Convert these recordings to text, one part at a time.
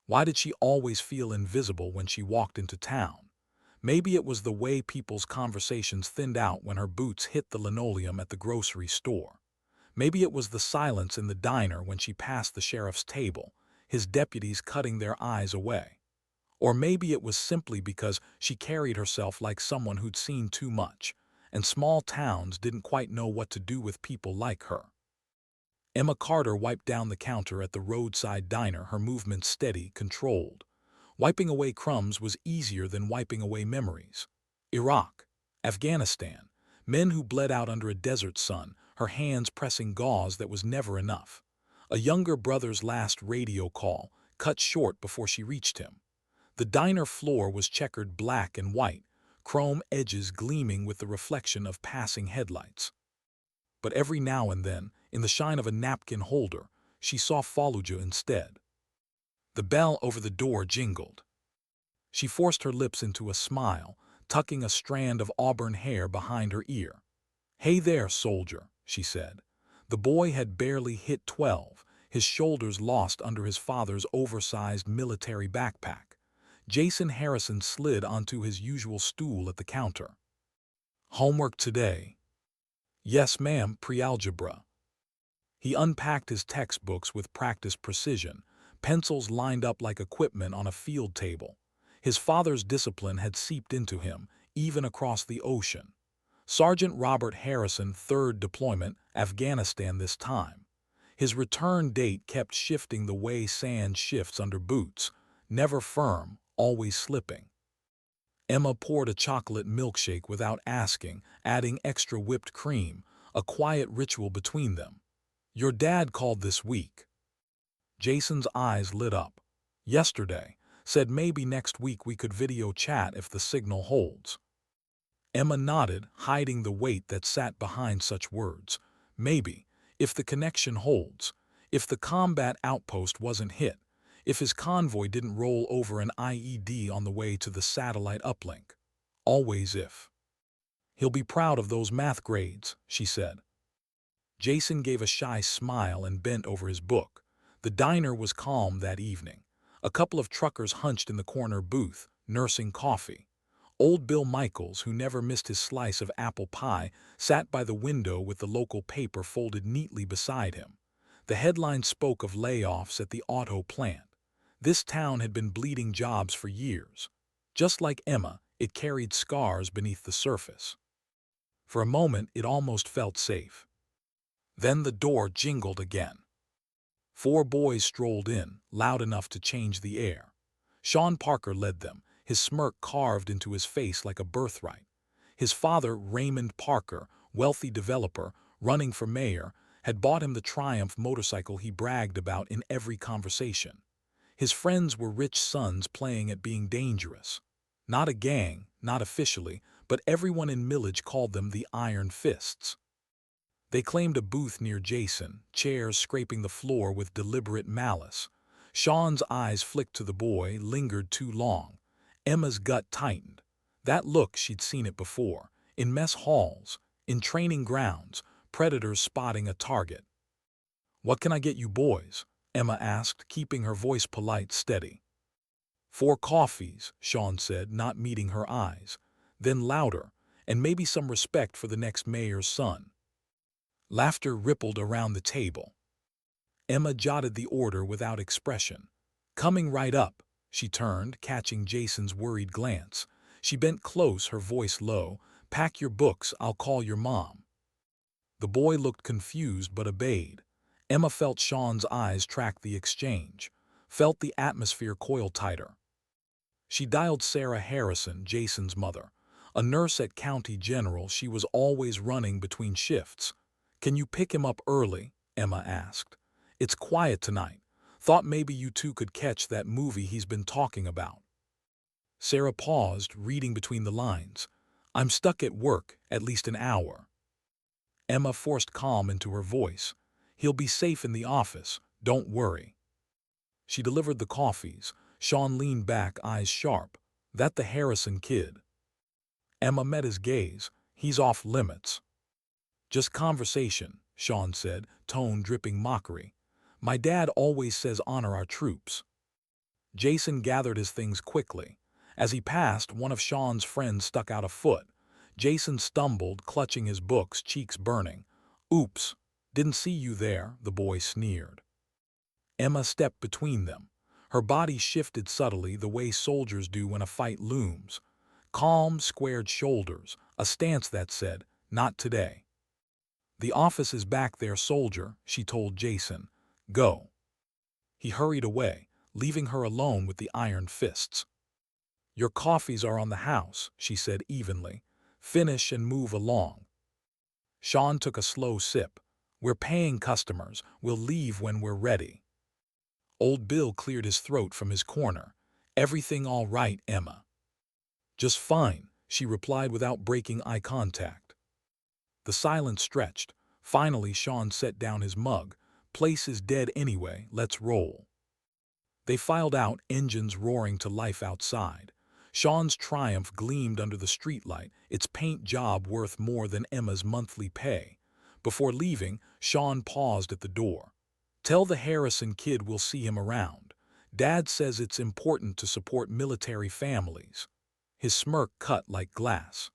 Why did she always feel invisible when she walked into town? Maybe it was the way people's conversations thinned out when her boots hit the linoleum at the grocery store. Maybe it was the silence in the diner when she passed the sheriff's table, his deputies cutting their eyes away. Or maybe it was simply because she carried herself like someone who'd seen too much, and small towns didn't quite know what to do with people like her. Emma Carter wiped down the counter at the roadside diner, her movements steady, controlled. Wiping away crumbs was easier than wiping away memories. Iraq, Afghanistan, men who bled out under a desert sun, her hands pressing gauze that was never enough. A younger brother's last radio call, cut short before she reached him. The diner floor was checkered black and white, chrome edges gleaming with the reflection of passing headlights. But every now and then, in the shine of a napkin holder, she saw Fallujah instead. The bell over the door jingled. She forced her lips into a smile, tucking a strand of auburn hair behind her ear. "Hey there, soldier," she said. The boy had barely hit 12, his shoulders lost under his father's oversized military backpack. Jason Harrison slid onto his usual stool at the counter. "Homework today?" "Yes, ma'am, pre-algebra." He unpacked his textbooks with practiced precision, pencils lined up like equipment on a field table. His father's discipline had seeped into him, even across the ocean. Sergeant Robert Harrison, 3rd Deployment, Afghanistan this time. His return date kept shifting the way sand shifts under boots, never firm, always slipping. Emma poured a chocolate milkshake without asking, adding extra whipped cream, a quiet ritual between them. "Your dad called this week." Jason's eyes lit up. "Yesterday. Said maybe next week we could video chat if the signal holds." Emma nodded, hiding the weight that sat behind such words. Maybe, if the connection holds, if the combat outpost wasn't hit, if his convoy didn't roll over an IED on the way to the satellite uplink. Always if. "He'll be proud of those math grades," she said. Jason gave a shy smile and bent over his book. The diner was calm that evening. A couple of truckers hunched in the corner booth, nursing coffee. Old Bill Michaels, who never missed his slice of apple pie, sat by the window with the local paper folded neatly beside him. The headline spoke of layoffs at the auto plant. This town had been bleeding jobs for years. Just like Emma, it carried scars beneath the surface. For a moment, it almost felt safe. Then the door jingled again. 4 boys strolled in, loud enough to change the air. Shawn Parker led them, his smirk carved into his face like a birthright. His father, Raymond Parker, wealthy developer, running for mayor, had bought him the Triumph motorcycle he bragged about in every conversation. His friends were rich sons playing at being dangerous. Not a gang, not officially, but everyone in Millage called them the Iron Fists. They claimed a booth near Jason, chairs scraping the floor with deliberate malice. Shawn's eyes flicked to the boy, lingered too long. Emma's gut tightened. That look, she'd seen it before. In mess halls, in training grounds, predators spotting a target. "What can I get you boys?" Emma asked, keeping her voice polite, steady. "4 coffees," Shawn said, not meeting her eyes. Then louder, "and maybe some respect for the next mayor's son." Laughter rippled around the table. Emma jotted the order without expression. "Coming right up." She turned, catching Jason's worried glance. She bent close, her voice low. "Pack your books, I'll call your mom." The boy looked confused but obeyed. Emma felt Shawn's eyes track the exchange, felt the atmosphere coil tighter. She dialed Sarah Harrison, Jason's mother. A nurse at County General, she was always running between shifts. "Can you pick him up early?" Emma asked. "It's quiet tonight. Thought maybe you two could catch that movie he's been talking about." Sarah paused, reading between the lines. "I'm stuck at work, at least an hour." Emma forced calm into her voice. "He'll be safe in the office, don't worry." She delivered the coffees. Shawn leaned back, eyes sharp. "That the Harrison kid?" Emma met his gaze. "He's off limits." "Just conversation," Shawn said, tone dripping mockery. "My dad always says honor our troops." Jason gathered his things quickly. As he passed, one of Shawn's friends stuck out a foot. Jason stumbled, clutching his books, cheeks burning. "Oops, didn't see you there," the boy sneered. Emma stepped between them. Her body shifted subtly the way soldiers do when a fight looms. Calm, squared shoulders, a stance that said, "Not today." "The office is back there, soldier," she told Jason. "Go." He hurried away, leaving her alone with the iron fists. "Your coffees are on the house," she said evenly. "Finish and move along." Shawn took a slow sip. "We're paying customers. We'll leave when we're ready." Old Bill cleared his throat from his corner. "Everything all right, Emma?" "Just fine," she replied without breaking eye contact. The silence stretched. Finally, Shawn set down his mug. "Place is dead anyway, let's roll." They filed out, engines roaring to life outside. Shawn's Triumph gleamed under the streetlight, its paint job worth more than Emma's monthly pay. Before leaving, Shawn paused at the door. "Tell the Harrison kid we'll see him around. Dad says it's important to support military families." His smirk cut like glass.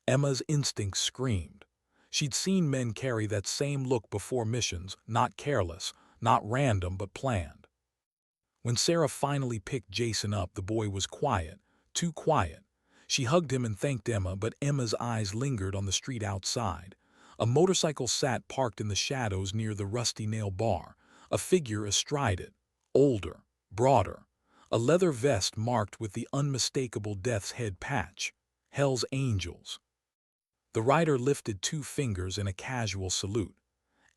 Emma's instincts screamed. She'd seen men carry that same look before missions, not careless, not random but planned. When Sarah finally picked Jason up, the boy was quiet, too quiet. She hugged him and thanked Emma, but Emma's eyes lingered on the street outside. A motorcycle sat parked in the shadows near the Rusty Nail bar, a figure astride it, older, broader, a leather vest marked with the unmistakable Death's Head patch, Hell's Angels. The rider lifted 2 fingers in a casual salute.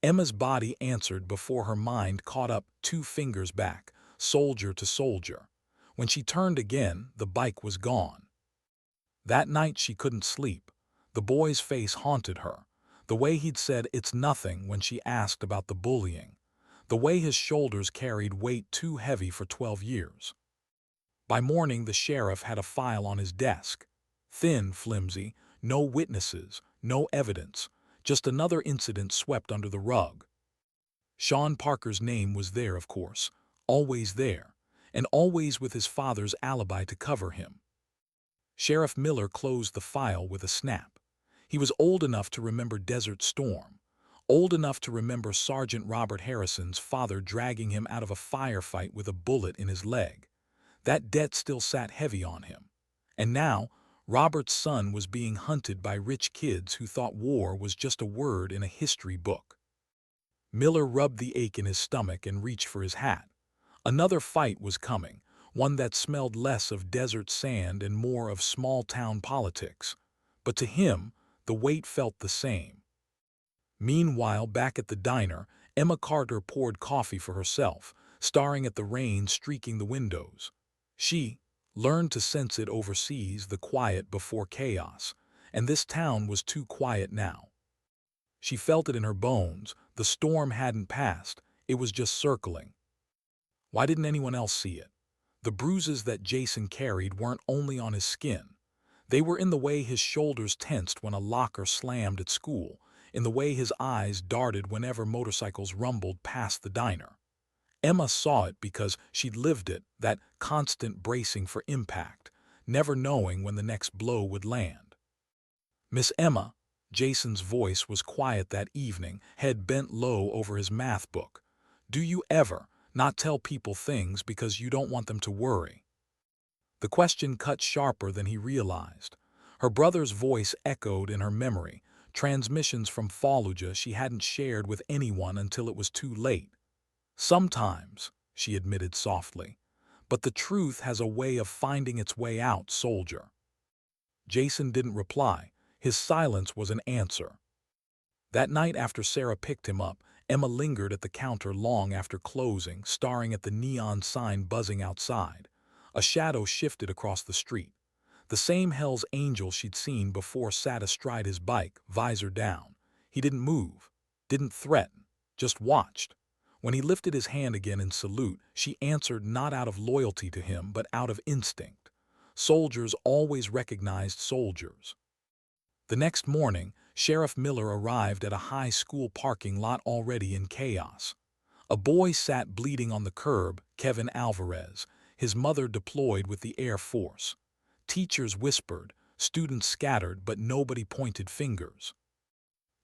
Emma's body answered before her mind caught up, 2 fingers back, soldier to soldier. When she turned again, the bike was gone. That night she couldn't sleep. The boy's face haunted her. The way he'd said "it's nothing" when she asked about the bullying. The way his shoulders carried weight too heavy for 12 years. By morning the sheriff had a file on his desk. Thin, flimsy, no witnesses, no evidence, just another incident swept under the rug. Shawn Parker's name was there, of course, always there, and always with his father's alibi to cover him. Sheriff Miller closed the file with a snap. He was old enough to remember Desert Storm, old enough to remember Sergeant Robert Harrison's father dragging him out of a firefight with a bullet in his leg. That debt still sat heavy on him. And now, Robert's son was being hunted by rich kids who thought war was just a word in a history book. Miller rubbed the ache in his stomach and reached for his hat. Another fight was coming, one that smelled less of desert sand and more of small-town politics. But to him, the weight felt the same. Meanwhile, back at the diner, Emma Carter poured coffee for herself, staring at the rain streaking the windows. She learned to sense it overseas, the quiet before chaos, and this town was too quiet now. She felt it in her bones. The storm hadn't passed, it was just circling. Why didn't anyone else see it? The bruises that Jason carried weren't only on his skin. They were in the way his shoulders tensed when a locker slammed at school, in the way his eyes darted whenever motorcycles rumbled past the diner. Emma saw it because she'd lived it, that constant bracing for impact, never knowing when the next blow would land. "Miss Emma," Jason's voice was quiet that evening, head bent low over his math book. "Do you ever not tell people things because you don't want them to worry?" The question cut sharper than he realized. Her brother's voice echoed in her memory, transmissions from Fallujah she hadn't shared with anyone until it was too late. "Sometimes," she admitted softly, "but the truth has a way of finding its way out, soldier." Jason didn't reply. His silence was an answer. That night after Sarah picked him up, Emma lingered at the counter long after closing, staring at the neon sign buzzing outside. A shadow shifted across the street. The same Hell's Angel she'd seen before sat astride his bike, visor down. He didn't move, didn't threaten, just watched. When he lifted his hand again in salute, she answered not out of loyalty to him but out of instinct. Soldiers always recognized soldiers. The next morning, Sheriff Miller arrived at a high school parking lot already in chaos. A boy sat bleeding on the curb, Kevin Alvarez, His mother deployed with the Air Force. Teachers whispered, students scattered, but nobody pointed fingers.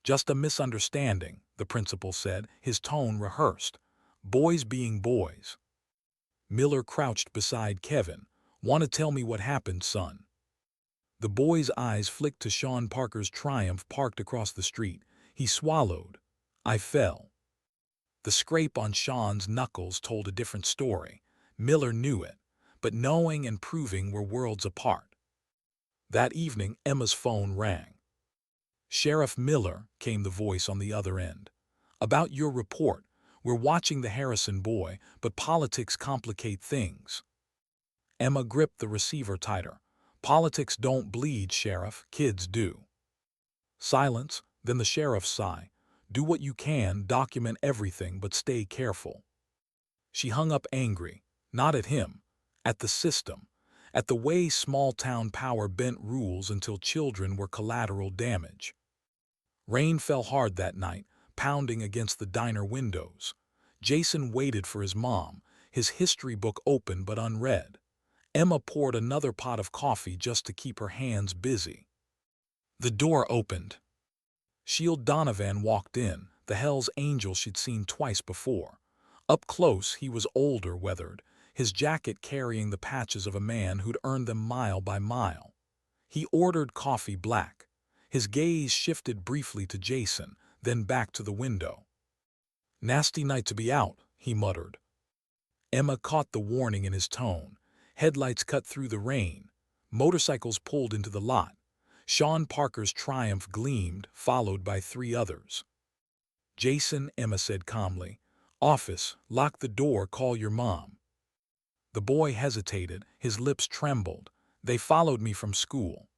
"Just a misunderstanding," the principal said, his tone rehearsed. "Boys being boys." Miller crouched beside Kevin. "Want to tell me what happened, son?" The boy's eyes flicked to Shawn Parker's Triumph parked across the street. He swallowed. "I fell." The scrape on Shawn's knuckles told a different story. Miller knew it, but knowing and proving were worlds apart. That evening, Emma's phone rang. "Sheriff Miller," came the voice on the other end. "About your report. We're watching the Harrison boy, but politics complicate things." Emma gripped the receiver tighter. "Politics don't bleed, Sheriff. Kids do." Silence, then the sheriff's sigh. "Do what you can, document everything, but stay careful." She hung up angry, not at him, at the system, at the way small-town power bent rules until children were collateral damage. Rain fell hard that night, pounding against the diner windows. Jason waited for his mom, his history book open but unread. Emma poured another pot of coffee just to keep her hands busy. The door opened. Shield Donovan walked in, the Hell's Angel she'd seen twice before. Up close, he was older, weathered, his jacket carrying the patches of a man who'd earned them mile by mile. He ordered coffee black. His gaze shifted briefly to Jason, then back to the window. "Nasty night to be out," he muttered. Emma caught the warning in his tone. Headlights cut through the rain. Motorcycles pulled into the lot. Shawn Parker's Triumph gleamed, followed by 3 others. "Jason," Emma said calmly. "Office, lock the door, call your mom." The boy hesitated, his lips trembled. "They followed me from school."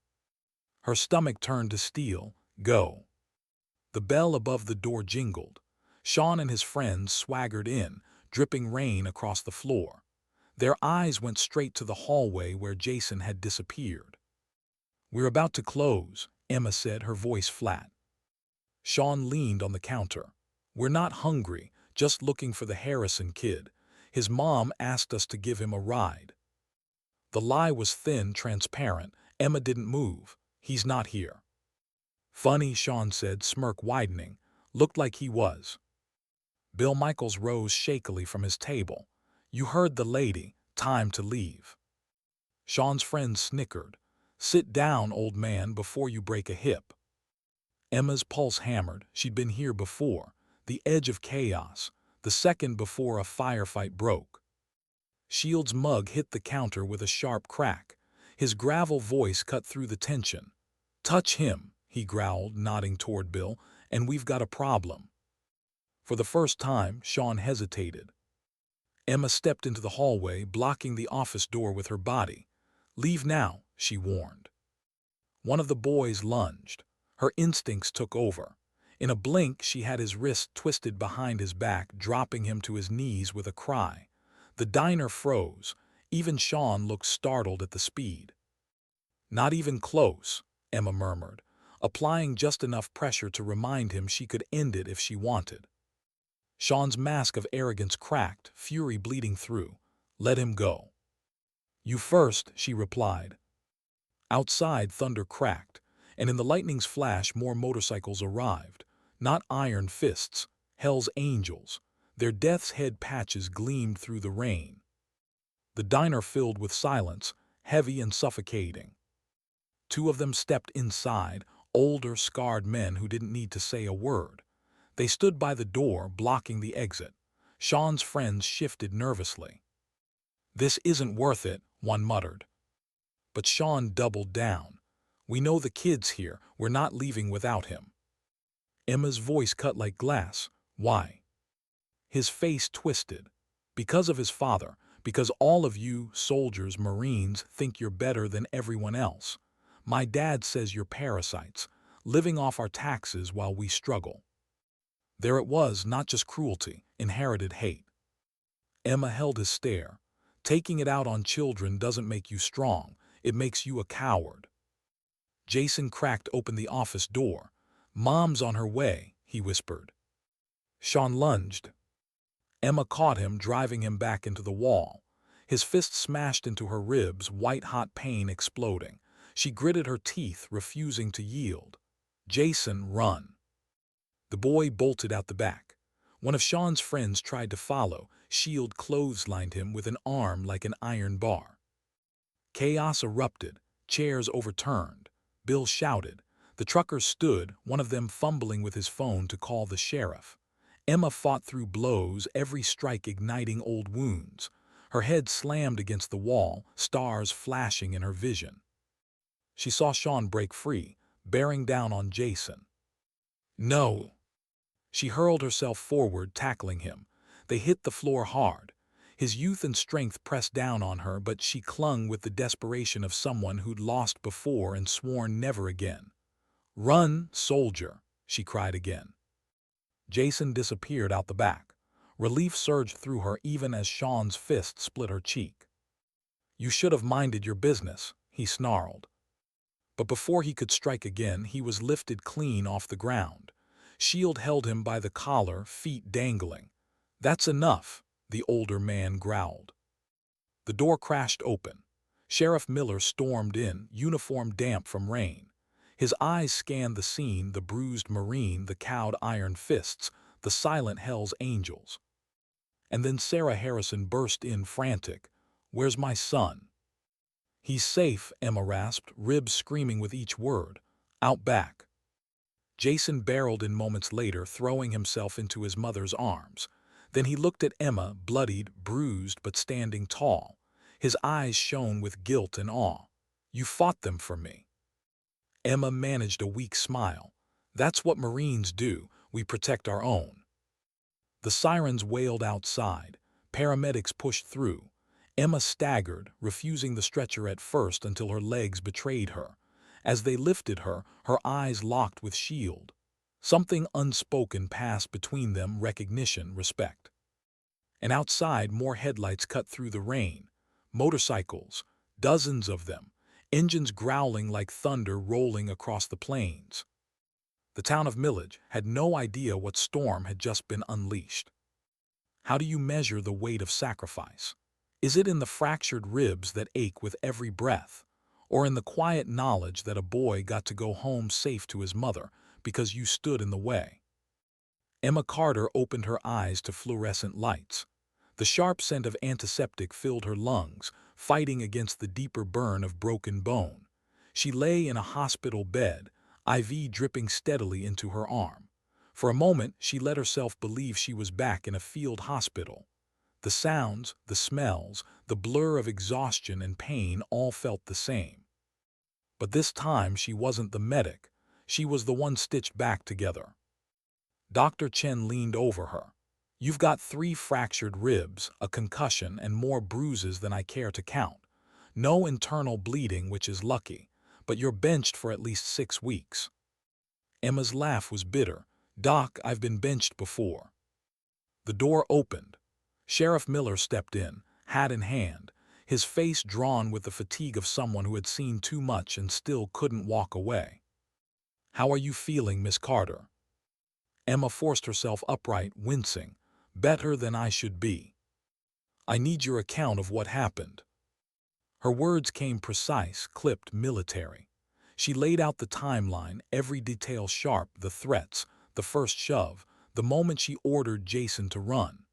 Her stomach turned to steel. "Go." The bell above the door jingled. Shawn and his friends swaggered in, dripping rain across the floor. Their eyes went straight to the hallway where Jason had disappeared. "We're about to close," Emma said, her voice flat. Shawn leaned on the counter. "We're not hungry, just looking for the Harrison kid. His mom asked us to give him a ride." The lie was thin, transparent. Emma didn't move. "He's not here." "Funny," Shawn said, smirk widening. "Looked like he was." Bill Michaels rose shakily from his table. "You heard the lady. Time to leave." Shawn's friends snickered. "Sit down, old man, before you break a hip." Emma's pulse hammered. She'd been here before. The edge of chaos. The second before a firefight broke. Shield's mug hit the counter with a sharp crack. His gravel voice cut through the tension. "Touch him," he growled, nodding toward Bill, "and we've got a problem." For the first time, Shawn hesitated. Emma stepped into the hallway, blocking the office door with her body. "Leave now," she warned. One of the boys lunged. Her instincts took over. In a blink, she had his wrist twisted behind his back, dropping him to his knees with a cry. The diner froze. Even Shawn looked startled at the speed. "Not even close," Emma murmured, applying just enough pressure to remind him she could end it if she wanted. Shawn's mask of arrogance cracked, fury bleeding through. "Let him go." "You first," she replied. Outside, thunder cracked, and in the lightning's flash more motorcycles arrived. Not iron fists, Hell's Angels. Their death's head patches gleamed through the rain. The diner filled with silence, heavy and suffocating. 2 of them stepped inside, older, scarred men who didn't need to say a word. They stood by the door, blocking the exit. Shawn's friends shifted nervously. "This isn't worth it," one muttered. But Shawn doubled down. "We know the kid's here. We're not leaving without him." Emma's voice cut like glass. "Why?" His face twisted. "Because of his father. Because all of you, soldiers, Marines, think you're better than everyone else. My dad says you're parasites, living off our taxes while we struggle." There it was, not just cruelty, inherited hate. Emma held his stare. "Taking it out on children doesn't make you strong. It makes you a coward." Jason cracked open the office door. "Mom's on her way," he whispered. Shawn lunged. Emma caught him, driving him back into the wall. His fist smashed into her ribs, white-hot pain exploding. She gritted her teeth, refusing to yield. "Jason, run!" The boy bolted out the back. One of Shawn's friends tried to follow. Shield clotheslined him with an arm like an iron bar. Chaos erupted. Chairs overturned. Bill shouted. The truckers stood, one of them fumbling with his phone to call the sheriff. Emma fought through blows, every strike igniting old wounds. Her head slammed against the wall, stars flashing in her vision. She saw Shawn break free, bearing down on Jason. "No!" She hurled herself forward, tackling him. They hit the floor hard. His youth and strength pressed down on her, but she clung with the desperation of someone who'd lost before and sworn never again. "Run, soldier!" she cried again. Jason disappeared out the back. Relief surged through her even as Shawn's fist split her cheek. "You should have minded your business," he snarled. But before he could strike again, he was lifted clean off the ground. Shield held him by the collar, feet dangling. "That's enough," the older man growled. The door crashed open. Sheriff Miller stormed in, uniform damp from rain. His eyes scanned the scene, the bruised Marine, the cowed iron fists, the silent Hell's Angels. And then Sarah Harrison burst in frantic. "Where's my son?" "He's safe," Emma rasped, ribs screaming with each word. "Out back." Jason barreled in moments later, throwing himself into his mother's arms. Then he looked at Emma, bloodied, bruised, but standing tall. His eyes shone with guilt and awe. "You fought them for me." Emma managed a weak smile. "That's what Marines do. We protect our own." The sirens wailed outside. Paramedics pushed through. Emma staggered, refusing the stretcher at first until her legs betrayed her. As they lifted her, her eyes locked with Shield. Something unspoken passed between them, recognition, respect. And outside, more headlights cut through the rain. Motorcycles, dozens of them, engines growling like thunder rolling across the plains. The town of Millage had no idea what storm had just been unleashed. How do you measure the weight of sacrifice? Is it in the fractured ribs that ache with every breath? Or in the quiet knowledge that a boy got to go home safe to his mother because you stood in the way? Emma Carter opened her eyes to fluorescent lights. The sharp scent of antiseptic filled her lungs, fighting against the deeper burn of broken bone. She lay in a hospital bed, IV dripping steadily into her arm. For a moment, she let herself believe she was back in a field hospital. The sounds, the smells, the blur of exhaustion and pain all felt the same. But this time she wasn't the medic. She was the one stitched back together. Dr. Chen leaned over her. "You've got 3 fractured ribs, a concussion, and more bruises than I care to count. No internal bleeding, which is lucky, but you're benched for at least 6 weeks." Emma's laugh was bitter. "Doc, I've been benched before." The door opened. Sheriff Miller stepped in, hat in hand, his face drawn with the fatigue of someone who had seen too much and still couldn't walk away. "How are you feeling, Miss Carter?" Emma forced herself upright, wincing. "Better than I should be." "I need your account of what happened." Her words came precise, clipped, military. She laid out the timeline, every detail sharp, the threats, the first shove, the moment she ordered Jason to run.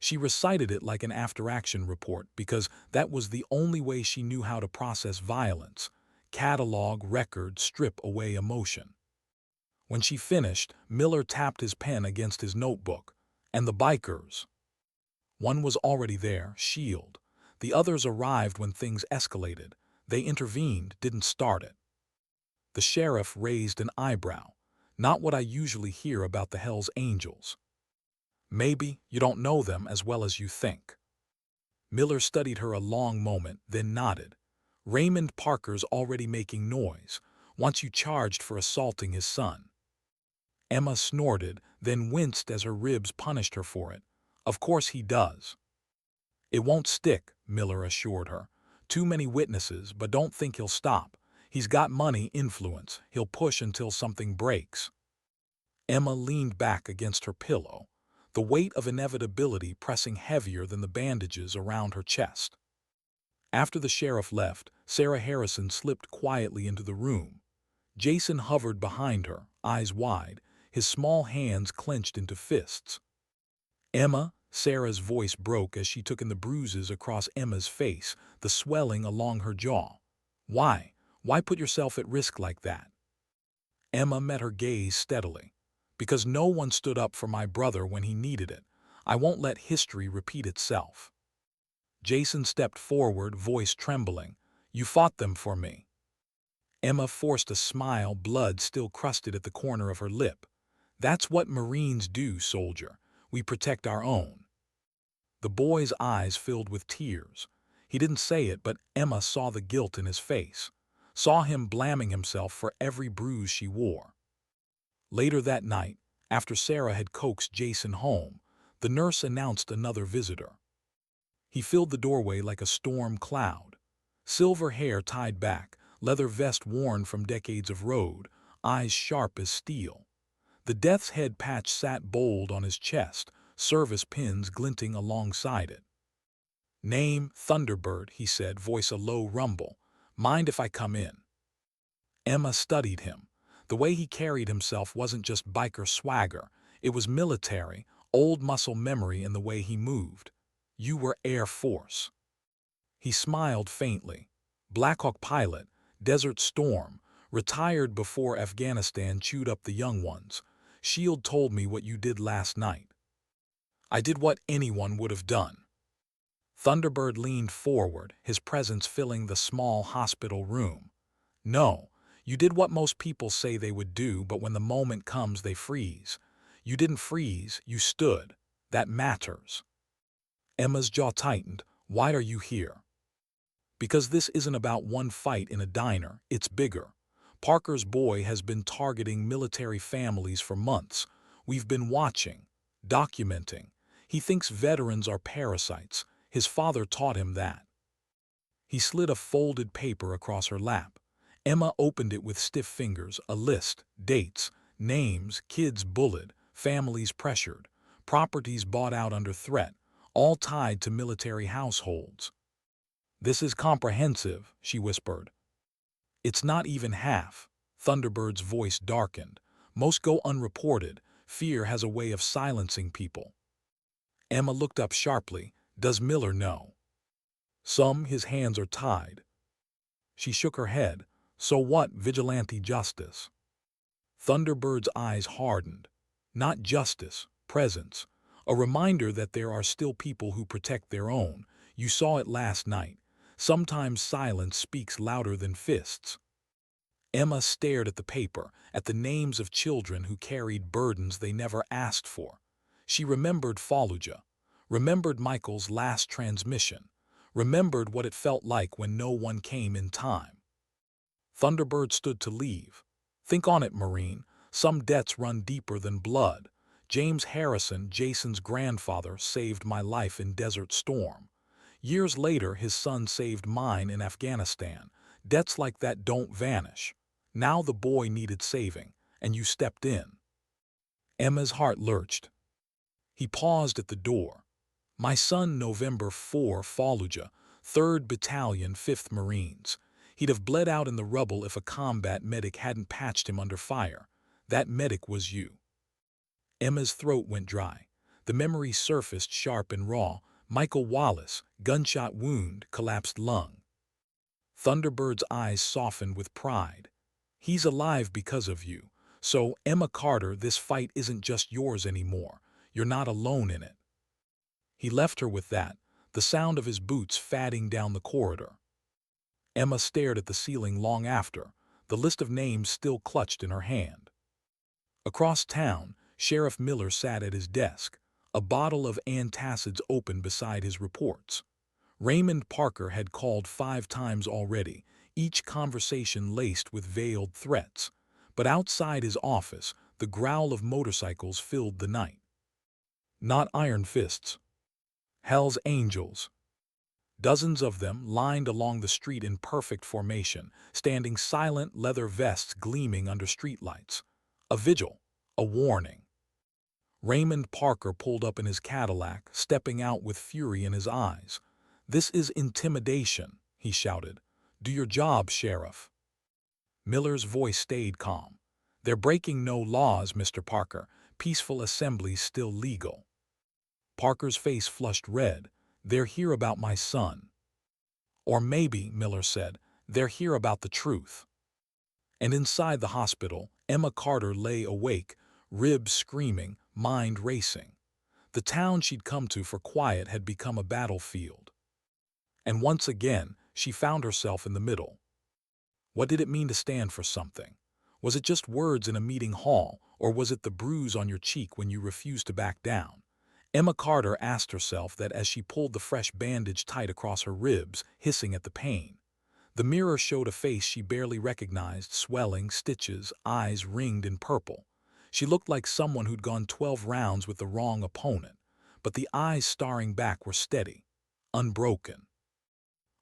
She recited it like an after-action report because that was the only way she knew how to process violence. Catalog, record, strip away emotion. When she finished, Miller tapped his pen against his notebook. "And the bikers?" One was already there, Shield. The others arrived when things escalated. They intervened, didn't start it. The sheriff raised an eyebrow. "Not what I usually hear about the Hell's Angels." "Maybe you don't know them as well as you think." Miller studied her a long moment, then nodded. "Raymond Parker's already making noise. Wants you charged for assaulting his son." Emma snorted, then winced as her ribs punished her for it. "Of course he does." "It won't stick," Miller assured her. "Too many witnesses, but don't think he'll stop. He's got money, influence. He'll push until something breaks." Emma leaned back against her pillow, the weight of inevitability pressing heavier than the bandages around her chest. After the sheriff left, Sarah Harrison slipped quietly into the room. Jason hovered behind her, eyes wide, his small hands clenched into fists. "Emma," Sarah's voice broke as she took in the bruises across Emma's face, the swelling along her jaw. "Why? Why put yourself at risk like that?" Emma met her gaze steadily. "Because no one stood up for my brother when he needed it. I won't let history repeat itself." Jason stepped forward, voice trembling. "You fought them for me." Emma forced a smile, blood still crusted at the corner of her lip. "That's what Marines do, soldier. We protect our own." The boy's eyes filled with tears. He didn't say it, but Emma saw the guilt in his face, saw him blaming himself for every bruise she wore. Later that night, after Sarah had coaxed Jason home, the nurse announced another visitor. He filled the doorway like a storm cloud. Silver hair tied back, leather vest worn from decades of road, eyes sharp as steel. The death's head patch sat bold on his chest, service pins glinting alongside it. "Name, Thunderbird," he said, voice a low rumble. "Mind if I come in?" Emma studied him. The way he carried himself wasn't just biker swagger, it was military, old muscle memory in the way he moved. "You were Air Force." He smiled faintly. "Blackhawk pilot, Desert Storm, retired before Afghanistan chewed up the young ones. Shield told me what you did last night." "I did what anyone would have done." Thunderbird leaned forward, his presence filling the small hospital room. "No, you did what most people say they would do, but when the moment comes they freeze. You didn't freeze, you stood. That matters." Emma's jaw tightened. "Why are you here?" "Because this isn't about one fight in a diner, it's bigger. Parker's boy has been targeting military families for months. We've been watching, documenting. He thinks veterans are parasites. His father taught him that." He slid a folded paper across her lap. Emma opened it with stiff fingers, a list, dates, names, kids bullied, families pressured, properties bought out under threat, all tied to military households. "This is comprehensive," she whispered. "It's not even half." Thunderbird's voice darkened. "Most go unreported. Fear has a way of silencing people." Emma looked up sharply. "Does Miller know?" "Some, his hands are tied." She shook her head. "So what, vigilante justice?" Thunderbird's eyes hardened. "Not justice, presence. A reminder that there are still people who protect their own. You saw it last night. Sometimes silence speaks louder than fists." Emma stared at the paper, at the names of children who carried burdens they never asked for. She remembered Fallujah, remembered Michael's last transmission, remembered what it felt like when no one came in time. Thunderbird stood to leave. "Think on it, Marine. Some debts run deeper than blood. James Harrison, Jason's grandfather, saved my life in Desert Storm. Years later, his son saved mine in Afghanistan. Debts like that don't vanish. Now the boy needed saving, and you stepped in." Emma's heart lurched. He paused at the door. "My son, November 4, Fallujah, 3rd Battalion, 5th Marines. He'd have bled out in the rubble if a combat medic hadn't patched him under fire. That medic was you." Emma's throat went dry. The memory surfaced sharp and raw. Michael Wallace, gunshot wound, collapsed lung. Thunderbird's eyes softened with pride. "He's alive because of you. So, Emma Carter, this fight isn't just yours anymore. You're not alone in it." He left her with that, the sound of his boots fatting down the corridor. Emma stared at the ceiling long after, the list of names still clutched in her hand. Across town, Sheriff Miller sat at his desk, a bottle of antacids open beside his reports. Raymond Parker had called 5 times already, each conversation laced with veiled threats. But outside his office, the growl of motorcycles filled the night. Not iron fists. Hell's Angels. Dozens of them lined along the street in perfect formation, standing silent, leather vests gleaming under streetlights. A vigil, a warning. Raymond Parker pulled up in his Cadillac, stepping out with fury in his eyes. "This is intimidation." he shouted. "Do your job, Sheriff." Miller's voice stayed calm. "They're breaking no laws, Mr. Parker. Peaceful assembly's still legal." Parker's face flushed red. "They're here about my son." "Or maybe," Miller said, "they're here about the truth." And inside the hospital, Emma Carter lay awake, ribs screaming, mind racing. The town she'd come to for quiet had become a battlefield. And once again, she found herself in the middle. What did it mean to stand for something? Was it just words in a meeting hall, or was it the bruise on your cheek when you refused to back down? Emma Carter asked herself that as she pulled the fresh bandage tight across her ribs, hissing at the pain. The mirror showed a face she barely recognized, swelling, stitches, eyes ringed in purple. She looked like someone who'd gone 12 rounds with the wrong opponent, but the eyes staring back were steady, unbroken.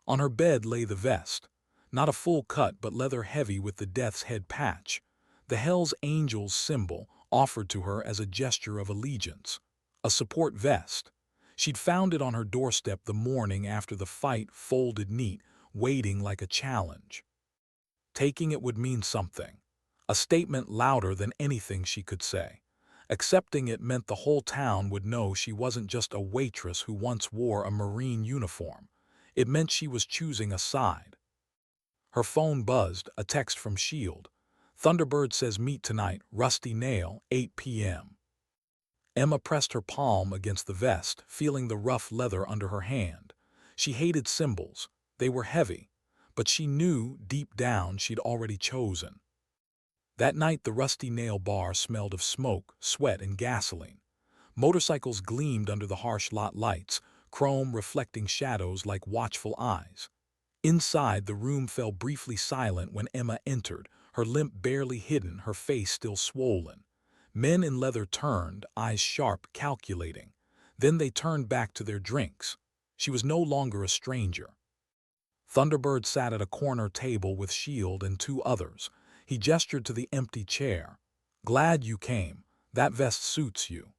On her bed lay the vest, not a full cut but leather heavy with the death's head patch, the Hell's Angels symbol offered to her as a gesture of allegiance, a support vest. She'd found it on her doorstep the morning after the fight, folded neat, waiting like a challenge. Taking it would mean something, a statement louder than anything she could say. Accepting it meant the whole town would know she wasn't just a waitress who once wore a Marine uniform. It meant she was choosing a side. Her phone buzzed, a text from S.H.I.E.L.D. "Thunderbird says meet tonight, Rusty Nail, 8 p.m. Emma pressed her palm against the vest, feeling the rough leather under her hand. She hated symbols. They were heavy, but she knew, deep down, she'd already chosen. That night the Rusty Nail bar smelled of smoke, sweat, and gasoline. Motorcycles gleamed under the harsh lot lights, chrome reflecting shadows like watchful eyes. Inside, the room fell briefly silent when Emma entered, her limp barely hidden, her face still swollen. Men in leather turned, eyes sharp, calculating. Then they turned back to their drinks. She was no longer a stranger. Thunderbird sat at a corner table with S.H.I.E.L.D. and 2 others. He gestured to the empty chair. "Glad you came. That vest suits you."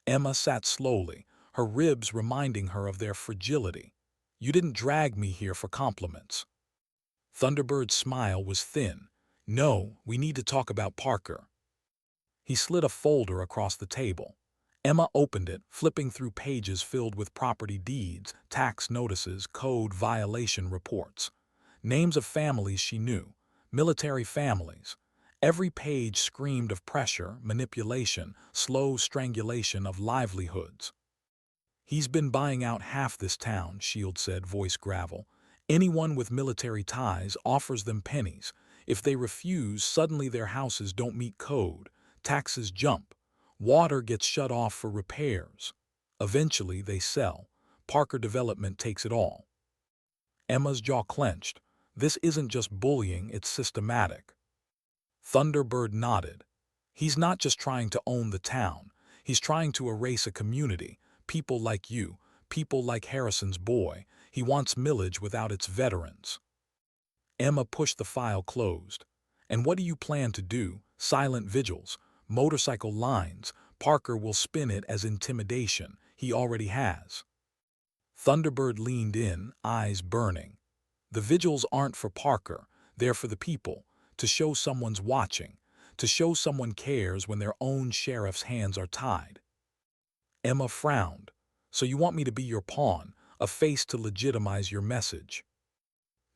Emma sat slowly, her ribs reminding her of their fragility. "You didn't drag me here for compliments." Thunderbird's smile was thin. "No, we need to talk about Parker." He slid a folder across the table. Emma opened it, flipping through pages filled with property deeds, tax notices, code violation reports. Names of families she knew, military families. Every page screamed of pressure, manipulation, slow strangulation of livelihoods. "He's been buying out half this town," S.H.I.E.L.D. said, voice gravel. "Anyone with military ties offers them pennies. If they refuse, suddenly their houses don't meet code. Taxes jump. Water gets shut off for repairs. Eventually, they sell. Parker Development takes it all." Emma's jaw clenched. "This isn't just bullying, it's systematic." Thunderbird nodded. "He's not just trying to own the town. He's trying to erase a community. People like you, people like Harrison's boy. He wants millage without its veterans." Emma pushed the file closed. "And what do you plan to do? Silent vigils, motorcycle lines. Parker will spin it as intimidation. He already has." Thunderbird leaned in, eyes burning. "The vigils aren't for Parker. They're for the people. To show someone's watching. To show someone cares when their own sheriff's hands are tied." Emma frowned. "So you want me to be your pawn, a face to legitimize your message?"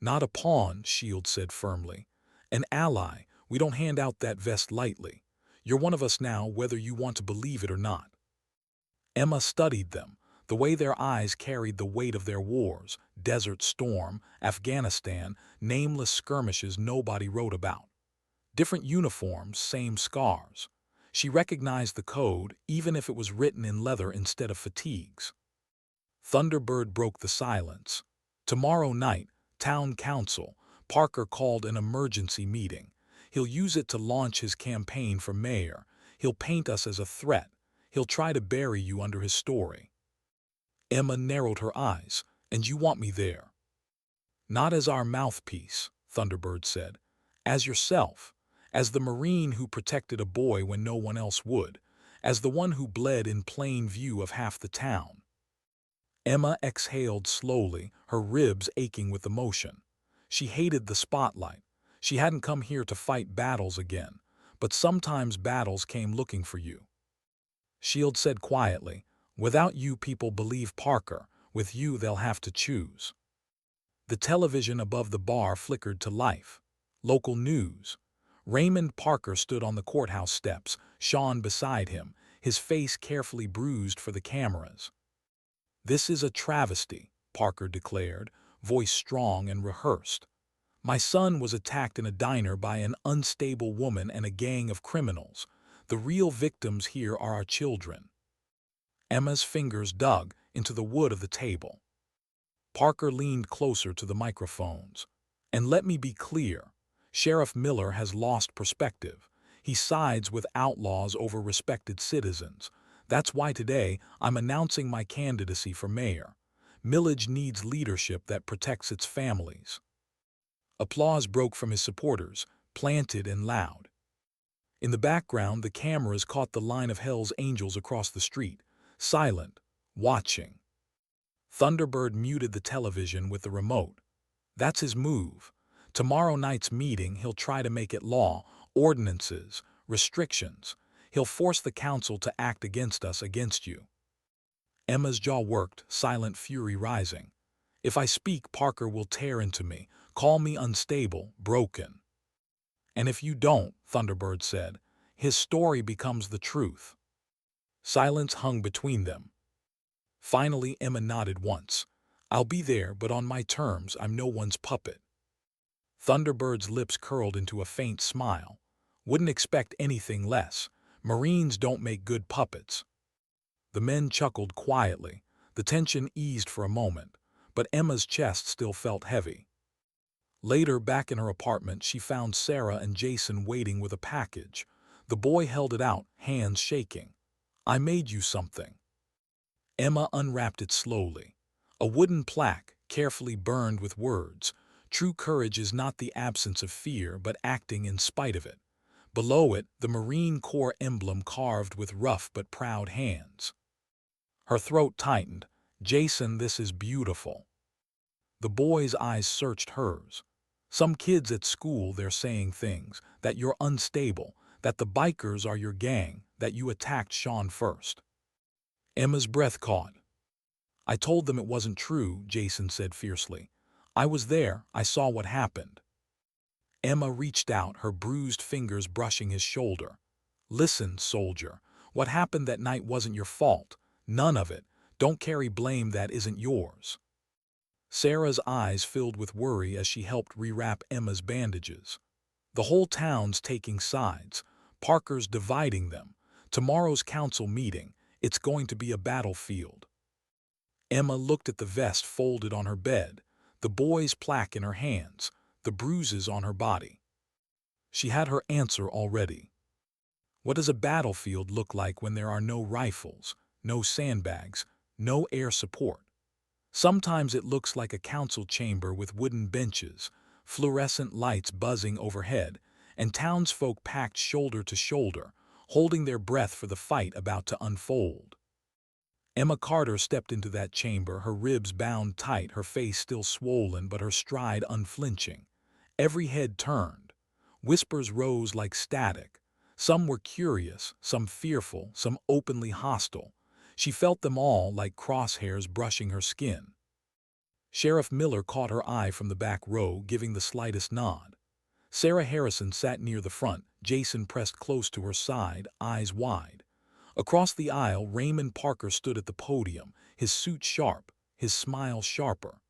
"Not a pawn," S.H.I.E.L.D. said firmly. "An ally. We don't hand out that vest lightly. You're one of us now, whether you want to believe it or not." Emma studied them, the way their eyes carried the weight of their wars, Desert Storm, Afghanistan, nameless skirmishes nobody wrote about. Different uniforms, same scars. She recognized the code, even if it was written in leather instead of fatigues. Thunderbird broke the silence. "Tomorrow night, town council. Parker called an emergency meeting. He'll use it to launch his campaign for mayor. He'll paint us as a threat. He'll try to bury you under his story." Emma narrowed her eyes. "And you want me there?" "Not as our mouthpiece," Thunderbird said. "As yourself. As the Marine who protected a boy when no one else would. As the one who bled in plain view of half the town." Emma exhaled slowly, her ribs aching with emotion. She hated the spotlight. She hadn't come here to fight battles again, but sometimes battles came looking for you. Shield said quietly, "Without you people believe Parker, with you they'll have to choose." The television above the bar flickered to life. Local news. Raymond Parker stood on the courthouse steps, Shawn beside him, his face carefully bruised for the cameras. "This is a travesty," Parker declared, voice strong and rehearsed. "My son was attacked in a diner by an unstable woman and a gang of criminals. The real victims here are our children." Emma's fingers dug into the wood of the table. Parker leaned closer to the microphones. "And let me be clear, Sheriff Miller has lost perspective. He sides with outlaws over respected citizens. That's why today I'm announcing my candidacy for mayor. Millage needs leadership that protects its families." Applause broke from his supporters, planted and loud. In the background, the cameras caught the line of Hell's Angels across the street, silent, watching. Thunderbird muted the television with the remote. That's his move. Tomorrow night's meeting, he'll try to make it law, ordinances, restrictions. He'll force the council to act against us, against you. Emma's jaw worked, silent fury rising. "If I speak, Parker will tear into me, call me unstable, broken." "And if you don't," Thunderbird said, "his story becomes the truth." Silence hung between them. Finally, Emma nodded once. "I'll be there, but on my terms. I'm no one's puppet." Thunderbird's lips curled into a faint smile. "Wouldn't expect anything less. Marines don't make good puppets." The men chuckled quietly. The tension eased for a moment, but Emma's chest still felt heavy. Later, back in her apartment, she found Sarah and Jason waiting with a package. The boy held it out, hands shaking. "I made you something." Emma unwrapped it slowly. A wooden plaque, carefully burned with words. "True courage is not the absence of fear, but acting in spite of it." Below it, the Marine Corps emblem carved with rough but proud hands. Her throat tightened. "Jason, this is beautiful." The boy's eyes searched hers. "Some kids at school, they're saying things, that you're unstable, that the bikers are your gang, that you attacked Shawn first." Emma's breath caught. "I told them it wasn't true," Jason said fiercely. "I was there, I saw what happened." Emma reached out, her bruised fingers brushing his shoulder. "Listen, soldier, what happened that night wasn't your fault. None of it. Don't carry blame that isn't yours." Sarah's eyes filled with worry as she helped rewrap Emma's bandages. "The whole town's taking sides. Parker's dividing them. Tomorrow's council meeting, it's going to be a battlefield." Emma looked at the vest folded on her bed, the boy's plaque in her hands, the bruises on her body. She had her answer already. What does a battlefield look like when there are no rifles, no sandbags, no air support? Sometimes it looks like a council chamber with wooden benches, fluorescent lights buzzing overhead, and townsfolk packed shoulder to shoulder, holding their breath for the fight about to unfold. Emma Carter stepped into that chamber, her ribs bound tight, her face still swollen but her stride unflinching. Every head turned. Whispers rose like static. Some were curious, some fearful, some openly hostile. She felt them all like crosshairs brushing her skin. Sheriff Miller caught her eye from the back row, giving the slightest nod. Sarah Harrison sat near the front, Jason pressed close to her side, eyes wide. Across the aisle, Raymond Parker stood at the podium, his suit sharp, his smile sharper.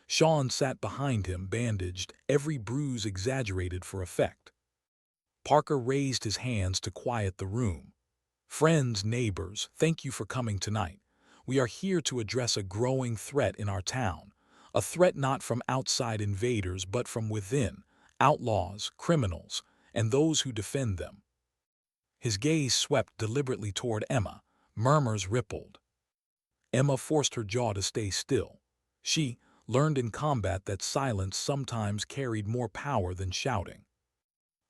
Shawn sat behind him, bandaged, every bruise exaggerated for effect. Parker raised his hands to quiet the room. "Friends, neighbors, thank you for coming tonight. We are here to address a growing threat in our town. A threat not from outside invaders but from within, outlaws, criminals, and those who defend them." His gaze swept deliberately toward Emma. Murmurs rippled. Emma forced her jaw to stay still. She learned in combat that silence sometimes carried more power than shouting.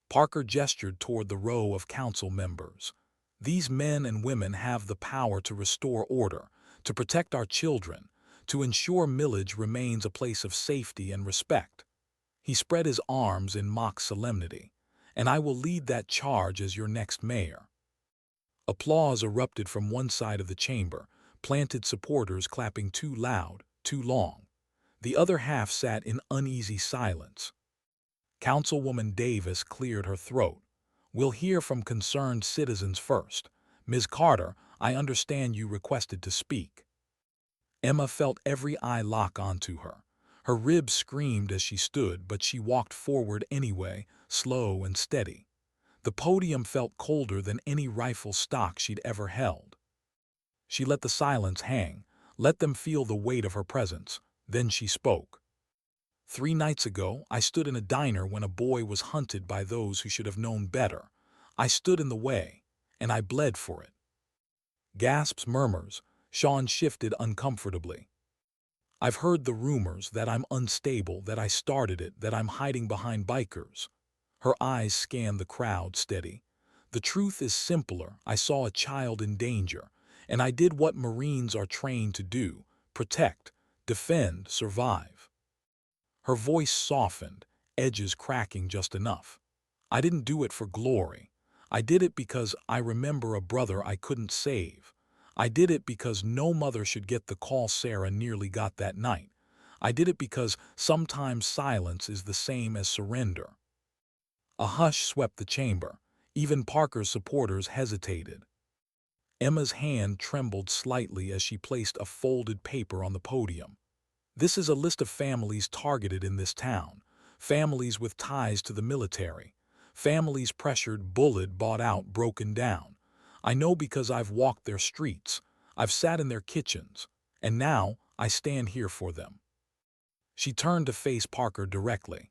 Parker gestured toward the row of council members. "These men and women have the power to restore order, to protect our children, to ensure Millage remains a place of safety and respect. He spread his arms in mock solemnity. And I will lead that charge as your next mayor. Applause erupted from one side of the chamber, planted supporters clapping too loud, too long. The other half sat in uneasy silence. Councilwoman Davis cleared her throat. We'll hear from concerned citizens first. Ms. Carter, I understand you requested to speak. Emma felt every eye lock onto her. Her ribs screamed as she stood, but she walked forward anyway, slow and steady. The podium felt colder than any rifle stock she'd ever held. She let the silence hang, let them feel the weight of her presence. Then she spoke. 3 nights ago, I stood in a diner when a boy was hunted by those who should have known better. I stood in the way, and I bled for it. Gasps, murmurs. Shawn shifted uncomfortably. I've heard the rumors that I'm unstable, that I started it, that I'm hiding behind bikers. Her eyes scanned the crowd, steady. The truth is simpler. I saw a child in danger, and I did what Marines are trained to do: protect, defend, survive. Her voice softened, edges cracking just enough. I didn't do it for glory. I did it because I remember a brother I couldn't save. I did it because no mother should get the call Sarah nearly got that night. I did it because sometimes silence is the same as surrender. A hush swept the chamber. Even Parker's supporters hesitated. Emma's hand trembled slightly as she placed a folded paper on the podium. This is a list of families targeted in this town. Families with ties to the military. Families pressured, bullied, bought out, broken down. I know because I've walked their streets. I've sat in their kitchens. And now I stand here for them. She turned to face Parker directly.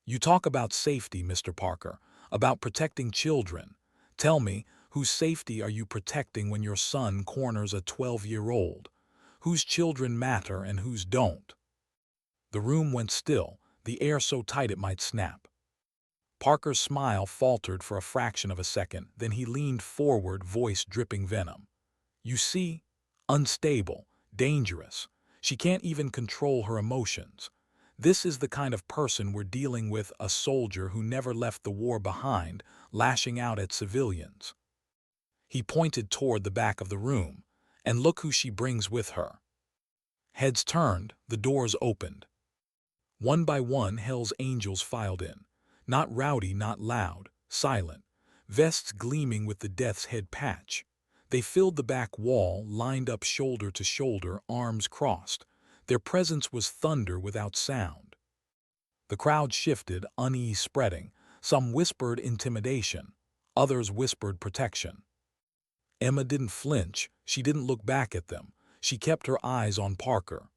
You talk about safety, Mr. Parker, about protecting children. Tell me, whose safety are you protecting when your son corners a 12-year-old? Whose children matter and whose don't? The room went still, the air so tight it might snap. Parker's smile faltered for a fraction of a second, then he leaned forward, voice dripping venom. You see? Unstable, dangerous. She can't even control her emotions. This is the kind of person we're dealing with, a soldier who never left the war behind, lashing out at civilians. He pointed toward the back of the room. And look who she brings with her. Heads turned, the doors opened. One by one, Hell's Angels filed in. Not rowdy, not loud, silent. Vests gleaming with the Death's Head patch. They filled the back wall, lined up shoulder to shoulder, arms crossed. Their presence was thunder without sound. The crowd shifted, unease spreading. Some whispered intimidation. Others whispered protection. Emma didn't flinch. She didn't look back at them. She kept her eyes on Parker.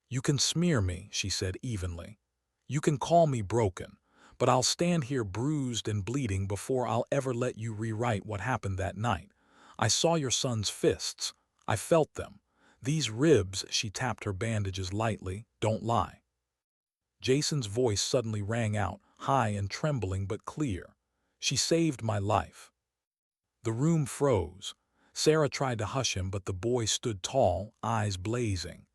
You can smear me, she said evenly. You can call me broken, but I'll stand here bruised and bleeding before I'll ever let you rewrite what happened that night. I saw your son's fists. I felt them. These ribs, she tapped her bandages lightly, don't lie. Jason's voice suddenly rang out, high and trembling but clear. She saved my life. The room froze. Sarah tried to hush him, but the boy stood tall, eyes blazing.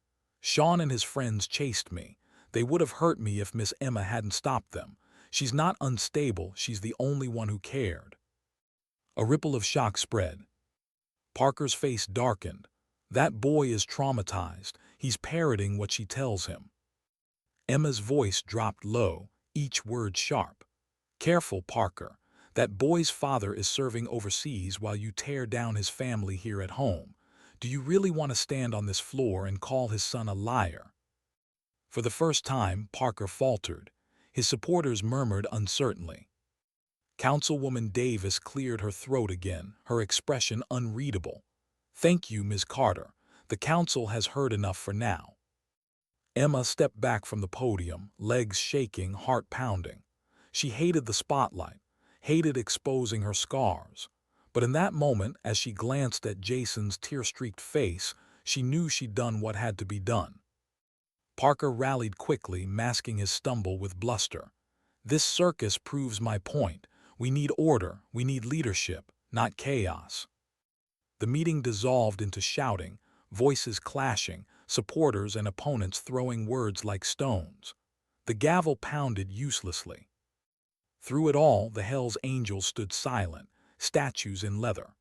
Shawn and his friends chased me. They would have hurt me if Miss Emma hadn't stopped them. She's not unstable, she's the only one who cared. A ripple of shock spread. Parker's face darkened. That boy is traumatized. He's parroting what she tells him. Emma's voice dropped low, each word sharp. Careful, Parker. That boy's father is serving overseas while you tear down his family here at home. Do you really want to stand on this floor and call his son a liar? For the first time, Parker faltered. His supporters murmured uncertainly. Councilwoman Davis cleared her throat again, her expression unreadable. Thank you, Ms. Carter. The council has heard enough for now. Emma stepped back from the podium, legs shaking, heart pounding. She hated the spotlight, hated exposing her scars. But in that moment, as she glanced at Jason's tear-streaked face, she knew she'd done what had to be done. Parker rallied quickly, masking his stumble with bluster. This circus proves my point. We need order, we need leadership, not chaos. The meeting dissolved into shouting, voices clashing, supporters and opponents throwing words like stones. The gavel pounded uselessly. Through it all, the Hell's Angels stood silent, statues in leather.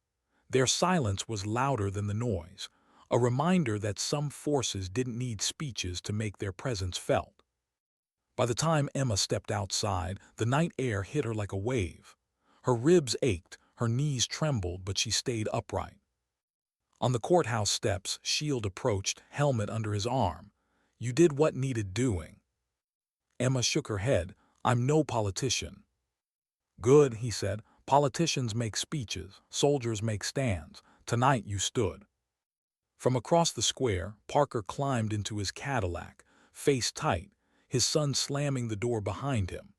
Their silence was louder than the noise, a reminder that some forces didn't need speeches to make their presence felt. By the time Emma stepped outside, the night air hit her like a wave. Her ribs ached, her knees trembled, but she stayed upright. On the courthouse steps, Shield approached, helmet under his arm. "You did what needed doing." Emma shook her head. "I'm no politician." "Good," he said. "Politicians make speeches, soldiers make stands. Tonight you stood." From across the square, Parker climbed into his Cadillac, face tight, his son slamming the door behind him.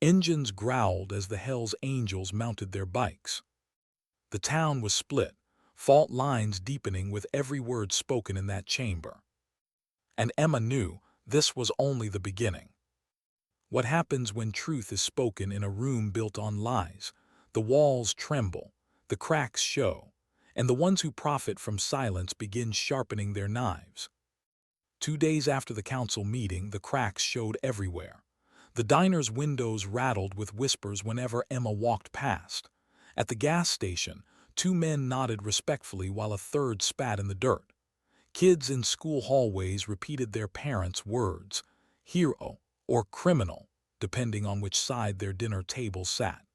Engines growled as the Hell's Angels mounted their bikes. The town was split, fault lines deepening with every word spoken in that chamber. And Emma knew this was only the beginning. What happens when truth is spoken in a room built on lies? The walls tremble, the cracks show, and the ones who profit from silence begin sharpening their knives. 2 days after the council meeting, the cracks showed everywhere. The diner's windows rattled with whispers whenever Emma walked past. At the gas station, 2 men nodded respectfully while a third spat in the dirt. Kids in school hallways repeated their parents' words, hero or criminal, depending on which side their dinner table sat.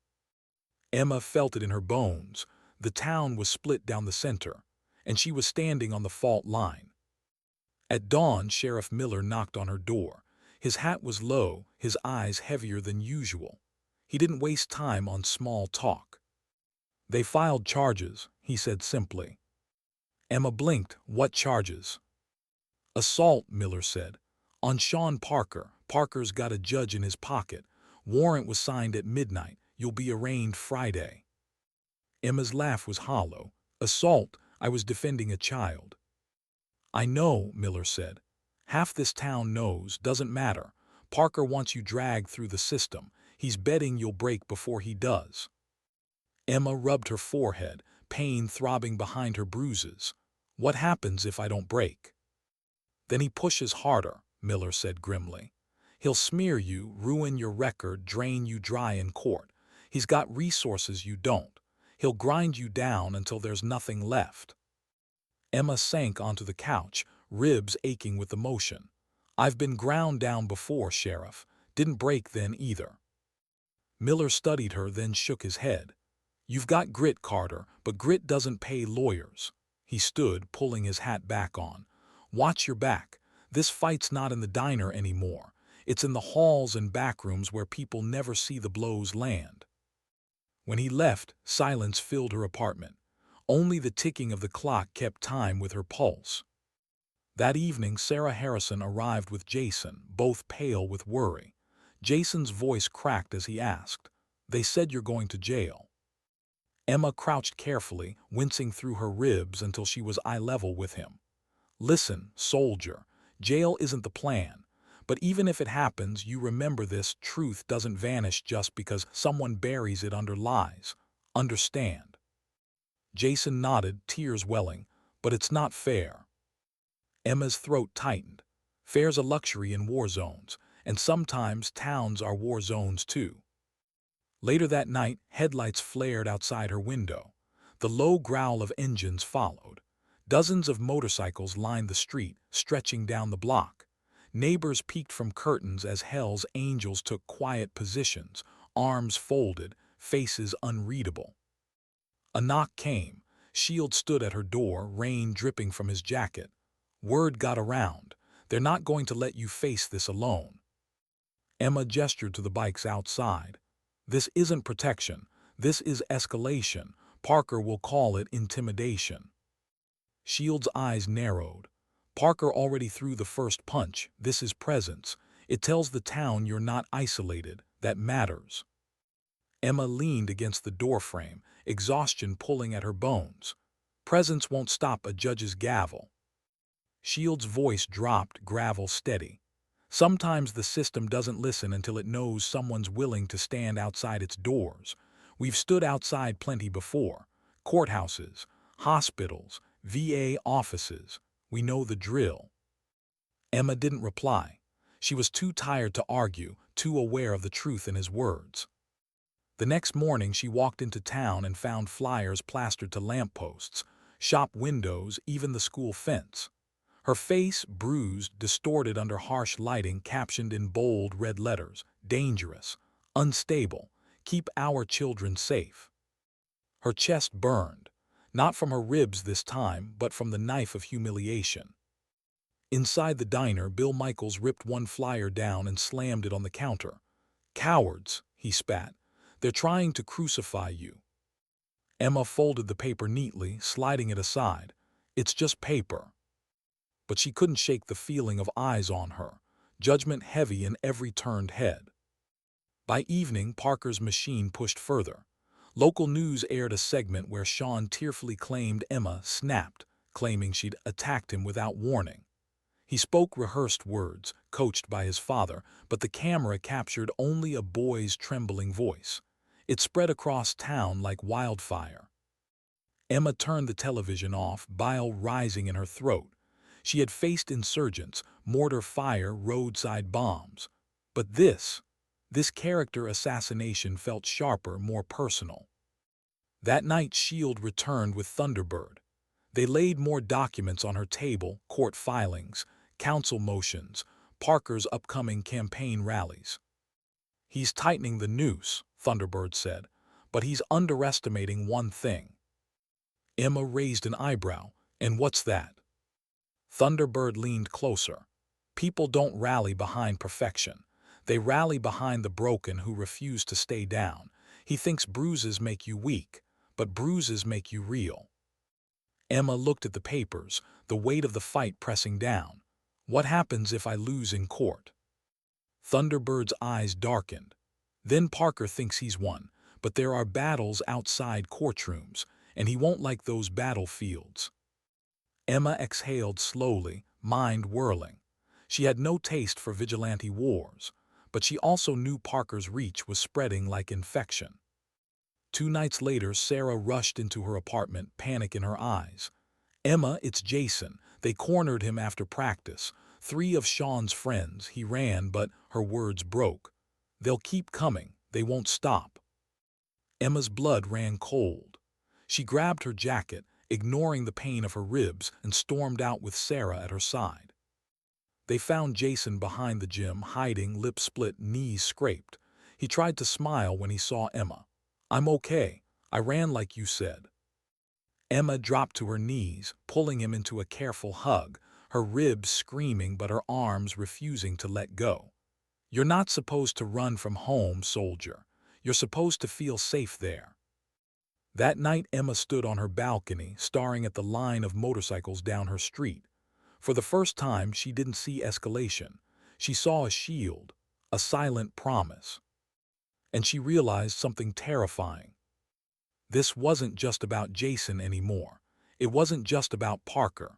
Emma felt it in her bones. The town was split down the center, and she was standing on the fault line. At dawn, Sheriff Miller knocked on her door. His hat was low, his eyes heavier than usual. He didn't waste time on small talk. "They filed charges," he said simply. Emma blinked. "What charges?" "Assault," Miller said. "On Shawn Parker. Parker's got a judge in his pocket. Warrant was signed at midnight. You'll be arraigned Friday." Emma's laugh was hollow. "Assault? I was defending a child." "I know," Miller said. "Half this town knows. Doesn't matter. Parker wants you dragged through the system. He's betting you'll break before he does." Emma rubbed her forehead, pain throbbing behind her bruises. "What happens if I don't break?" "Then he pushes harder," Miller said grimly. "He'll smear you, ruin your record, drain you dry in court. He's got resources you don't. He'll grind you down until there's nothing left." Emma sank onto the couch, ribs aching with emotion. "I've been ground down before, Sheriff. Didn't break then either." Miller studied her, then shook his head. "You've got grit, Carter, but grit doesn't pay lawyers." He stood, pulling his hat back on. "Watch your back. This fight's not in the diner anymore. It's in the halls and backrooms where people never see the blows land." When he left, silence filled her apartment. Only the ticking of the clock kept time with her pulse. That evening, Sarah Harrison arrived with Jason, both pale with worry. Jason's voice cracked as he asked, "They said you're going to jail." Emma crouched carefully, wincing through her ribs until she was eye level with him. "Listen, soldier, jail isn't the plan. But even if it happens, you remember this: truth doesn't vanish just because someone buries it under lies. Understand?" Jason nodded, tears welling. "But it's not fair." Emma's throat tightened. "Fair's a luxury in war zones, and sometimes towns are war zones too." Later that night, headlights flared outside her window. The low growl of engines followed. Dozens of motorcycles lined the street, stretching down the block. Neighbors peeked from curtains as Hell's Angels took quiet positions, arms folded, faces unreadable. A knock came. Shield stood at her door, rain dripping from his jacket. "Word got around. They're not going to let you face this alone." Emma gestured to the bikes outside. "This isn't protection. This is escalation. Parker will call it intimidation." Shield's eyes narrowed. "Parker already threw the first punch. This is presence. It tells the town you're not isolated. That matters." Emma leaned against the doorframe, exhaustion pulling at her bones. "Presence won't stop a judge's gavel." Shield's voice dropped, gravel steady. "Sometimes the system doesn't listen until it knows someone's willing to stand outside its doors. We've stood outside plenty before. Courthouses, hospitals, VA offices. We know the drill." Emma didn't reply. She was too tired to argue, too aware of the truth in his words. The next morning she walked into town and found flyers plastered to lampposts, shop windows, even the school fence. Her face, bruised, distorted under harsh lighting, captioned in bold red letters, "Dangerous, unstable, keep our children safe." Her chest burned, not from her ribs this time, but from the knife of humiliation. Inside the diner, Bill Michaels ripped one flyer down and slammed it on the counter. "Cowards," he spat. "They're trying to crucify you." Emma folded the paper neatly, sliding it aside. "It's just paper." But she couldn't shake the feeling of eyes on her, judgment heavy in every turned head. By evening, Parker's machine pushed further. Local news aired a segment where Shawn tearfully claimed Emma snapped, claiming she'd attacked him without warning. He spoke rehearsed words, coached by his father, but the camera captured only a boy's trembling voice. It spread across town like wildfire. Emma turned the television off, bile rising in her throat. She had faced insurgents, mortar fire, roadside bombs. But this character assassination felt sharper, more personal. That night Shield returned with Thunderbird. They laid more documents on her table, court filings, council motions, Parker's upcoming campaign rallies. "He's tightening the noose," Thunderbird said, "but he's underestimating one thing." Emma raised an eyebrow. "And what's that?" Thunderbird leaned closer. "People don't rally behind perfection. They rally behind the broken who refuse to stay down. He thinks bruises make you weak, but bruises make you real." Emma looked at the papers, the weight of the fight pressing down. "What happens if I lose in court?" Thunderbird's eyes darkened. "Then Parker thinks he's won, but there are battles outside courtrooms, and he won't like those battlefields." Emma exhaled slowly, mind whirling. She had no taste for vigilante wars, but she also knew Parker's reach was spreading like infection. 2 nights later, Sarah rushed into her apartment, panic in her eyes. "Emma, it's Jason. They cornered him after practice. 3 of Shawn's friends. He ran, but," her words broke. "They'll keep coming. They won't stop." Emma's blood ran cold. She grabbed her jacket, ignoring the pain of her ribs, and stormed out with Sarah at her side. They found Jason behind the gym, hiding, lips split, knees scraped. He tried to smile when he saw Emma. "I'm okay. I ran like you said." Emma dropped to her knees, pulling him into a careful hug, her ribs screaming but her arms refusing to let go. "You're not supposed to run from home, soldier. You're supposed to feel safe there." That night Emma stood on her balcony, staring at the line of motorcycles down her street. For the first time she didn't see escalation. She saw a shield, a silent promise. And she realized something terrifying. This wasn't just about Jason anymore. It wasn't just about Parker.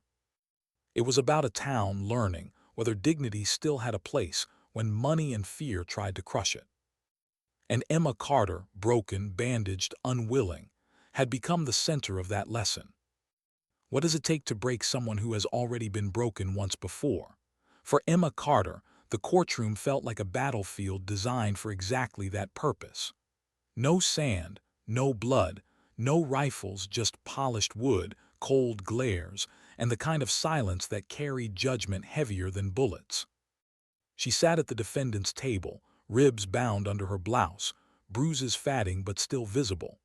It was about a town learning whether dignity still had a place when money and fear tried to crush it. And Emma Carter, broken, bandaged, unwilling, had become the center of that lesson. What does it take to break someone who has already been broken once before? For Emma Carter, the courtroom felt like a battlefield designed for exactly that purpose. No sand, no blood, no rifles, just polished wood, cold glares, and the kind of silence that carried judgment heavier than bullets. She sat at the defendant's table, ribs bound under her blouse, bruises fatting but still visible.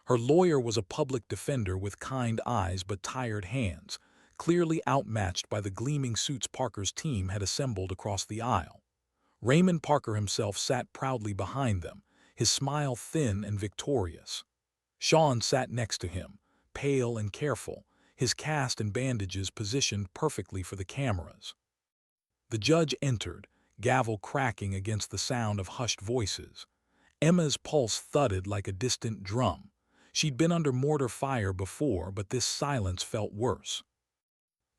Her lawyer was a public defender with kind eyes but tired hands, clearly outmatched by the gleaming suits Parker's team had assembled across the aisle. Raymond Parker himself sat proudly behind them, his smile thin and victorious. Shawn sat next to him, pale and careful, his cast and bandages positioned perfectly for the cameras. The judge entered, gavel cracking against the sound of hushed voices. Emma's pulse thudded like a distant drum. She'd been under mortar fire before, but this silence felt worse.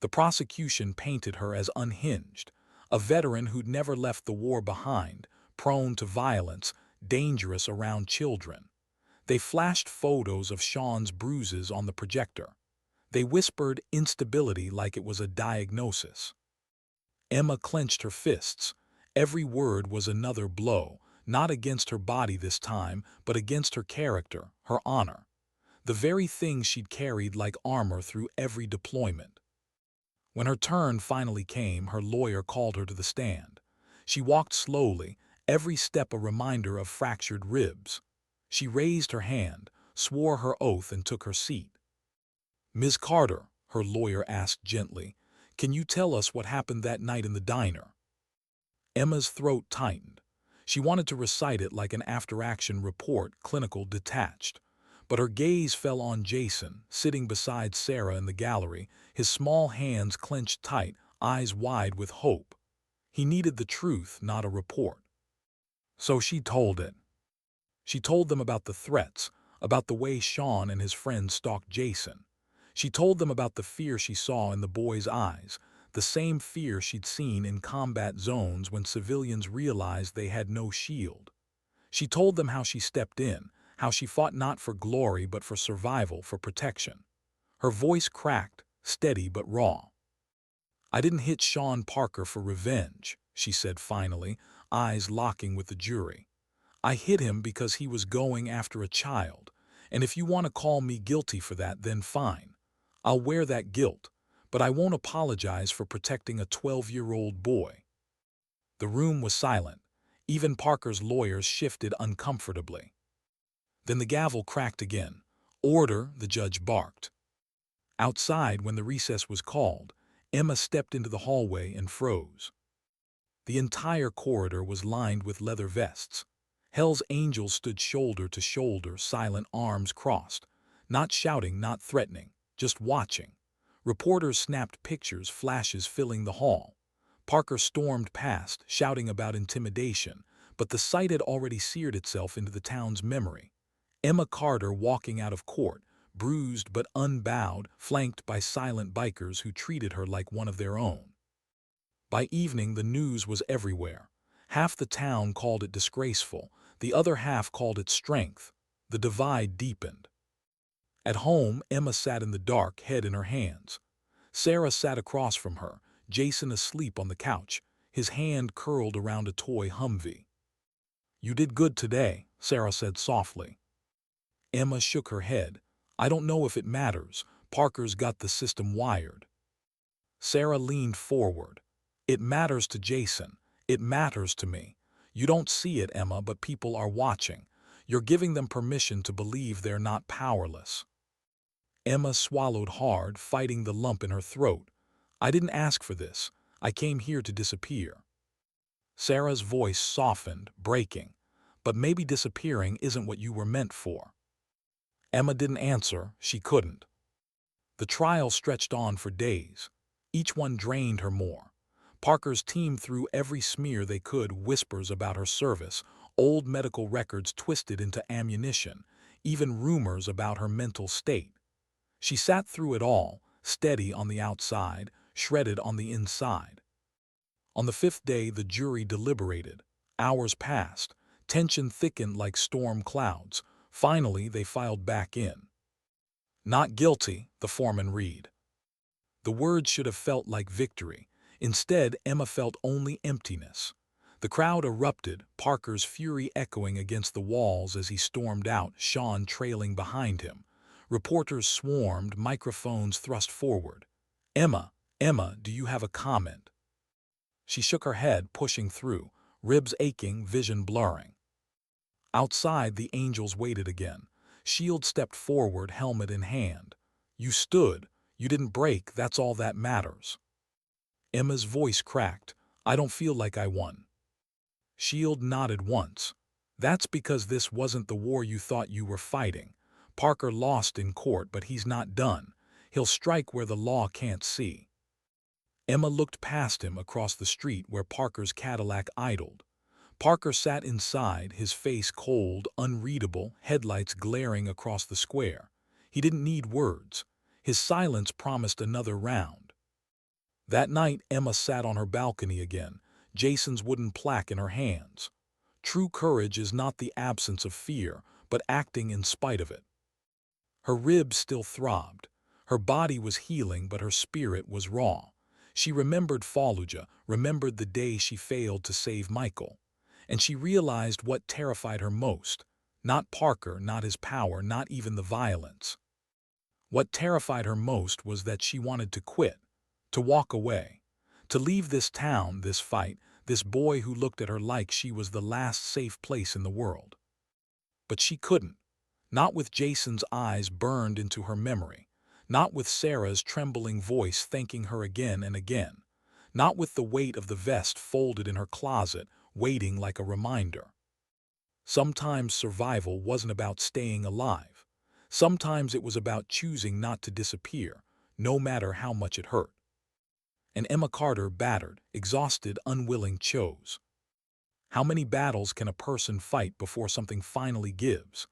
The prosecution painted her as unhinged, a veteran who'd never left the war behind, prone to violence, dangerous around children. They flashed photos of Shawn's bruises on the projector. They whispered instability like it was a diagnosis. Emma clenched her fists. Every word was another blow, not against her body this time, but against her character, her honor. The very thing she'd carried like armor through every deployment. When her turn finally came, her lawyer called her to the stand. She walked slowly, every step a reminder of fractured ribs. She raised her hand, swore her oath, and took her seat. "Ms. Carter," her lawyer asked gently, "can you tell us what happened that night in the diner?" Emma's throat tightened. She wanted to recite it like an after-action report, clinical, detached. But her gaze fell on Jason, sitting beside Sarah in the gallery, his small hands clenched tight, eyes wide with hope. He needed the truth, not a report. So she told it. She told them about the threats, about the way Shawn and his friends stalked Jason. She told them about the fear she saw in the boy's eyes, the same fear she'd seen in combat zones when civilians realized they had no shield. She told them how she stepped in, how she fought not for glory but for survival, for protection. Her voice cracked, steady but raw. "I didn't hit Shawn Parker for revenge," she said finally, eyes locking with the jury. "I hit him because he was going after a child, and if you want to call me guilty for that, then fine. I'll wear that guilt, but I won't apologize for protecting a 12-year-old boy." The room was silent. Even Parker's lawyers shifted uncomfortably. Then the gavel cracked again. "Order," the judge barked. Outside, when the recess was called, Emma stepped into the hallway and froze. The entire corridor was lined with leather vests. Hell's Angels stood shoulder to shoulder, silent, arms crossed. Not shouting, not threatening, just watching. Reporters snapped pictures, flashes filling the hall. Parker stormed past, shouting about intimidation, but the sight had already seared itself into the town's memory. Emma Carter walking out of court, bruised but unbowed, flanked by silent bikers who treated her like one of their own. By evening, the news was everywhere. Half the town called it disgraceful, the other half called it strength. The divide deepened. At home, Emma sat in the dark, head in her hands. Sarah sat across from her, Jason asleep on the couch, his hand curled around a toy Humvee. "You did good today," Sarah said softly. Emma shook her head. "I don't know if it matters. Parker's got the system wired." Sarah leaned forward. "It matters to Jason. It matters to me. You don't see it, Emma, but people are watching. You're giving them permission to believe they're not powerless." Emma swallowed hard, fighting the lump in her throat. "I didn't ask for this. I came here to disappear." Sarah's voice softened, breaking. "But maybe disappearing isn't what you were meant for." Emma didn't answer. She couldn't. The trial stretched on for days. Each one drained her more. Parker's team threw every smear they could, whispers about her service, old medical records twisted into ammunition, even rumors about her mental state. She sat through it all, steady on the outside, shredded on the inside. On the fifth day, the jury deliberated. Hours passed. Tension thickened like storm clouds. Finally, they filed back in. "Not guilty," the foreman read. The words should have felt like victory. Instead, Emma felt only emptiness. The crowd erupted, Parker's fury echoing against the walls as he stormed out, Shawn trailing behind him. Reporters swarmed, microphones thrust forward. "Emma, Emma, do you have a comment?" She shook her head, pushing through, ribs aching, vision blurring. Outside, the Angels waited again. Shield stepped forward, helmet in hand. "You stood. You didn't break. That's all that matters." Emma's voice cracked. "I don't feel like I won." Shield nodded once. "That's because this wasn't the war you thought you were fighting. Parker lost in court, but he's not done. He'll strike where the law can't see." Emma looked past him across the street where Parker's Cadillac idled. Parker sat inside, his face cold, unreadable, headlights glaring across the square. He didn't need words. His silence promised another round. That night, Emma sat on her balcony again, Jason's wooden plaque in her hands. True courage is not the absence of fear, but acting in spite of it. Her ribs still throbbed. Her body was healing, but her spirit was raw. She remembered Fallujah, remembered the day she failed to save Michael. And she realized what terrified her most. Not Parker, not his power, not even the violence. What terrified her most was that she wanted to quit, to walk away, to leave this town, this fight, this boy who looked at her like she was the last safe place in the world. But she couldn't. Not with Jason's eyes burned into her memory. Not with Sarah's trembling voice thanking her again and again. Not with the weight of the vest folded in her closet, waiting like a reminder. Sometimes survival wasn't about staying alive. Sometimes it was about choosing not to disappear, no matter how much it hurt. And Emma Carter, battered, exhausted, unwilling, chose. How many battles can a person fight before something finally gives?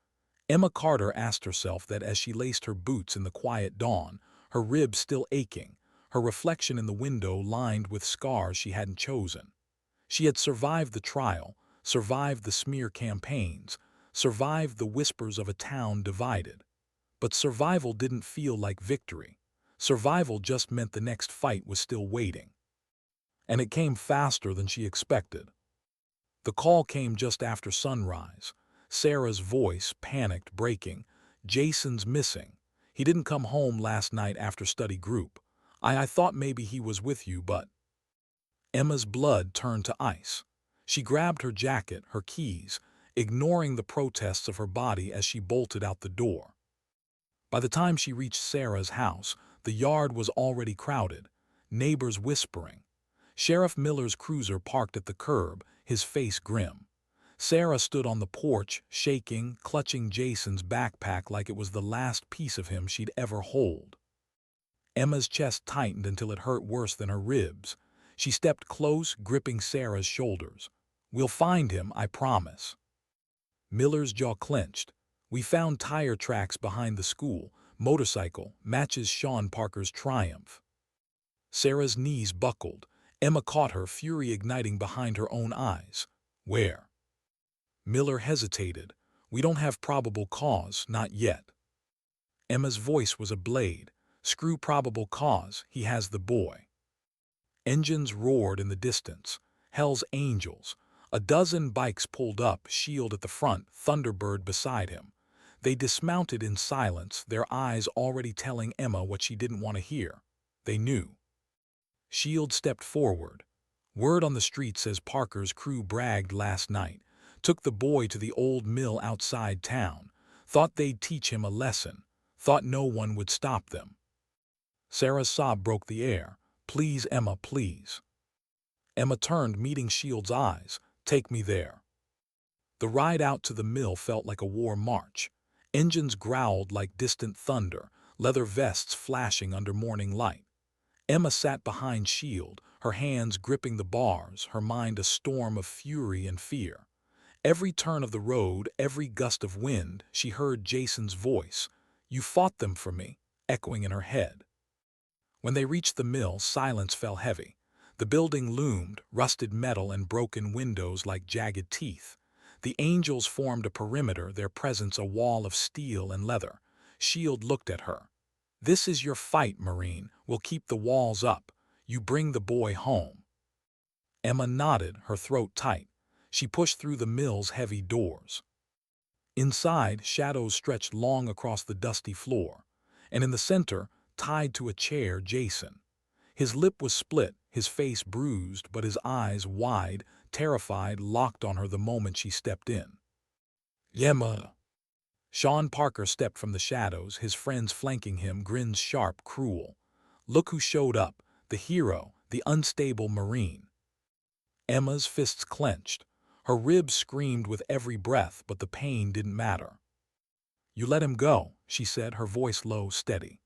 Emma Carter asked herself that as she laced her boots in the quiet dawn, her ribs still aching, her reflection in the window lined with scars she hadn't chosen. She had survived the trial, survived the smear campaigns, survived the whispers of a town divided. But survival didn't feel like victory. Survival just meant the next fight was still waiting. And it came faster than she expected. The call came just after sunrise. Sarah's voice, panicked, breaking. Jason's missing. He didn't come home last night after study group. I thought maybe he was with you, but... Emma's blood turned to ice. She grabbed her jacket, her keys, ignoring the protests of her body as she bolted out the door. By the time she reached Sarah's house, the yard was already crowded, neighbors whispering. Sheriff Miller's cruiser parked at the curb, his face grim. Sarah stood on the porch, shaking, clutching Jason's backpack like it was the last piece of him she'd ever hold. Emma's chest tightened until it hurt worse than her ribs. She stepped close, gripping Sarah's shoulders. "We'll find him, I promise." Miller's jaw clenched. "We found tire tracks behind the school. Motorcycle matches Shawn Parker's Triumph." Sarah's knees buckled. Emma caught her, fury igniting behind her own eyes. "Where?" Miller hesitated. "We don't have probable cause, not yet." Emma's voice was a blade. "Screw probable cause, he has the boy." Engines roared in the distance. Hell's Angels. A dozen bikes pulled up, Shield at the front, Thunderbird beside him. They dismounted in silence, their eyes already telling Emma what she didn't want to hear. They knew. Shield stepped forward. "Word on the street says Parker's crew bragged last night. Took the boy to the old mill outside town. Thought they'd teach him a lesson. Thought no one would stop them." Sarah's sob broke the air. "Please, Emma, please." Emma turned, meeting Shield's eyes. "Take me there." The ride out to the mill felt like a war march. Engines growled like distant thunder, leather vests flashing under morning light. Emma sat behind Shield, her hands gripping the bars, her mind a storm of fury and fear. Every turn of the road, every gust of wind, she heard Jason's voice. "You fought them for me," echoing in her head. When they reached the mill, silence fell heavy. The building loomed, rusted metal and broken windows like jagged teeth. The Angels formed a perimeter, their presence a wall of steel and leather. Shield looked at her. "This is your fight, Marine. We'll keep the walls up. You bring the boy home." Emma nodded, her throat tight. She pushed through the mill's heavy doors. Inside, shadows stretched long across the dusty floor. And in the center, tied to a chair, Jason. His lip was split, his face bruised, but his eyes wide, terrified, locked on her the moment she stepped in. "Emma." Shawn Parker stepped from the shadows, his friends flanking him, grins sharp, cruel. "Look who showed up, the hero, the unstable Marine." Emma's fists clenched. Her ribs screamed with every breath, but the pain didn't matter. "You let him go," she said, her voice low, steady.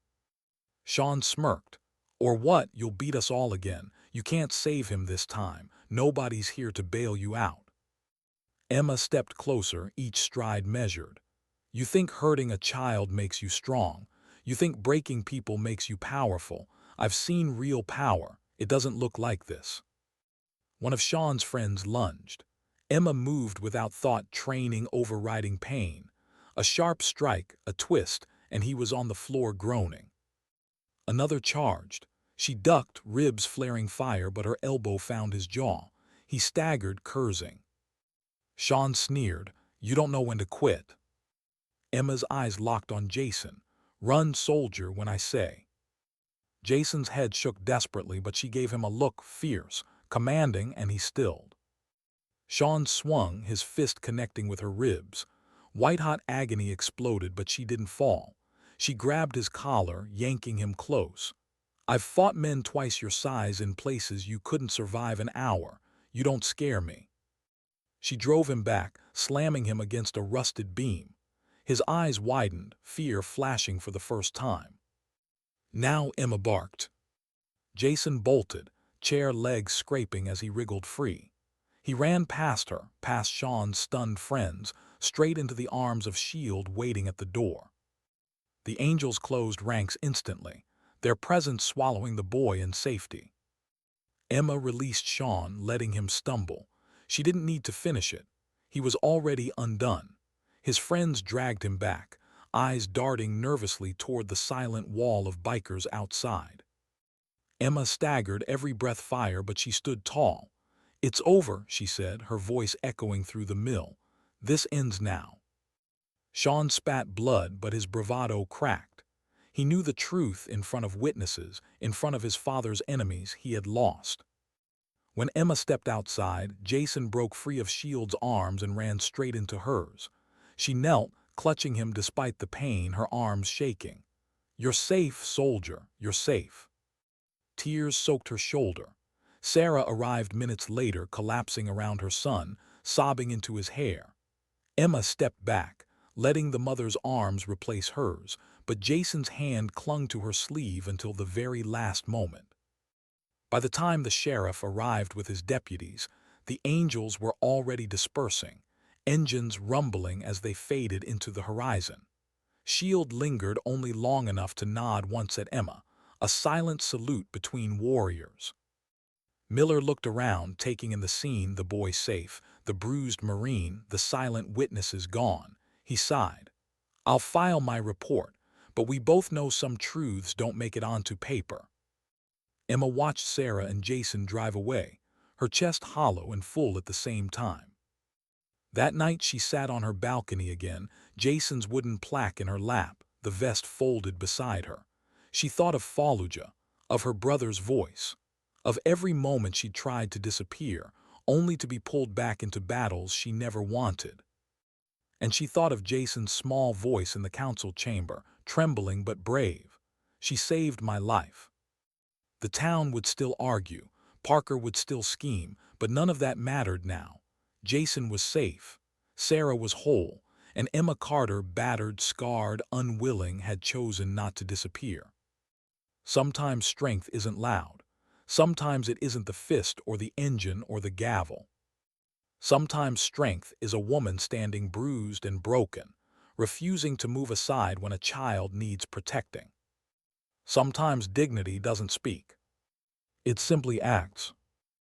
Shawn smirked. "Or what? You'll beat us all again. You can't save him this time. Nobody's here to bail you out." Emma stepped closer, each stride measured. "You think hurting a child makes you strong. You think breaking people makes you powerful. I've seen real power. It doesn't look like this." One of Shawn's friends lunged. Emma moved without thought, training overriding pain. A sharp strike, a twist, and he was on the floor groaning. Another charged. She ducked, ribs flaring fire, but her elbow found his jaw. He staggered, cursing. Shawn sneered, "You don't know when to quit." Emma's eyes locked on Jason. "Run, soldier, when I say." Jason's head shook desperately, but she gave him a look, fierce, commanding, and he stilled. Shawn swung, his fist connecting with her ribs. White-hot agony exploded, but she didn't fall. She grabbed his collar, yanking him close. "I've fought men twice your size in places you couldn't survive an hour. You don't scare me." She drove him back, slamming him against a rusted beam. His eyes widened, fear flashing for the first time. "Now," Emma barked. Jason bolted, chair legs scraping as he wriggled free. He ran past her, past Shawn's stunned friends, straight into the arms of S.H.I.E.L.D. waiting at the door. The Angels closed ranks instantly, their presence swallowing the boy in safety. Emma released Shawn, letting him stumble. She didn't need to finish it. He was already undone. His friends dragged him back, eyes darting nervously toward the silent wall of bikers outside. Emma staggered, every breath fire, but she stood tall. "It's over," she said, her voice echoing through the mill. "This ends now." Shawn spat blood, but his bravado cracked. He knew the truth in front of witnesses, in front of his father's enemies. He had lost. When Emma stepped outside, Jason broke free of S.H.I.E.L.D.'s arms and ran straight into hers. She knelt, clutching him despite the pain, her arms shaking. "You're safe, soldier, you're safe." Tears soaked her shoulder. Sarah arrived minutes later, collapsing around her son, sobbing into his hair. Emma stepped back, letting the mother's arms replace hers, but Jason's hand clung to her sleeve until the very last moment. By the time the sheriff arrived with his deputies, the Angels were already dispersing, engines rumbling as they faded into the horizon. S.H.I.E.L.D. lingered only long enough to nod once at Emma, a silent salute between warriors. Miller looked around, taking in the scene, the boy safe, the bruised Marine, the silent witnesses gone. He sighed. "I'll file my report, but we both know some truths don't make it onto paper." Emma watched Sarah and Jason drive away, her chest hollow and full at the same time. That night she sat on her balcony again, Jason's wooden plaque in her lap, the vest folded beside her. She thought of Fallujah, of her brother's voice, of every moment she'd tried to disappear, only to be pulled back into battles she never wanted. And she thought of Jason's small voice in the council chamber, trembling but brave. "She saved my life." The town would still argue, Parker would still scheme, but none of that mattered now. Jason was safe, Sarah was whole, and Emma Carter, battered, scarred, unwilling, had chosen not to disappear. Sometimes strength isn't loud. Sometimes it isn't the fist or the engine or the gavel. Sometimes strength is a woman standing bruised and broken, refusing to move aside when a child needs protecting. Sometimes dignity doesn't speak. It simply acts.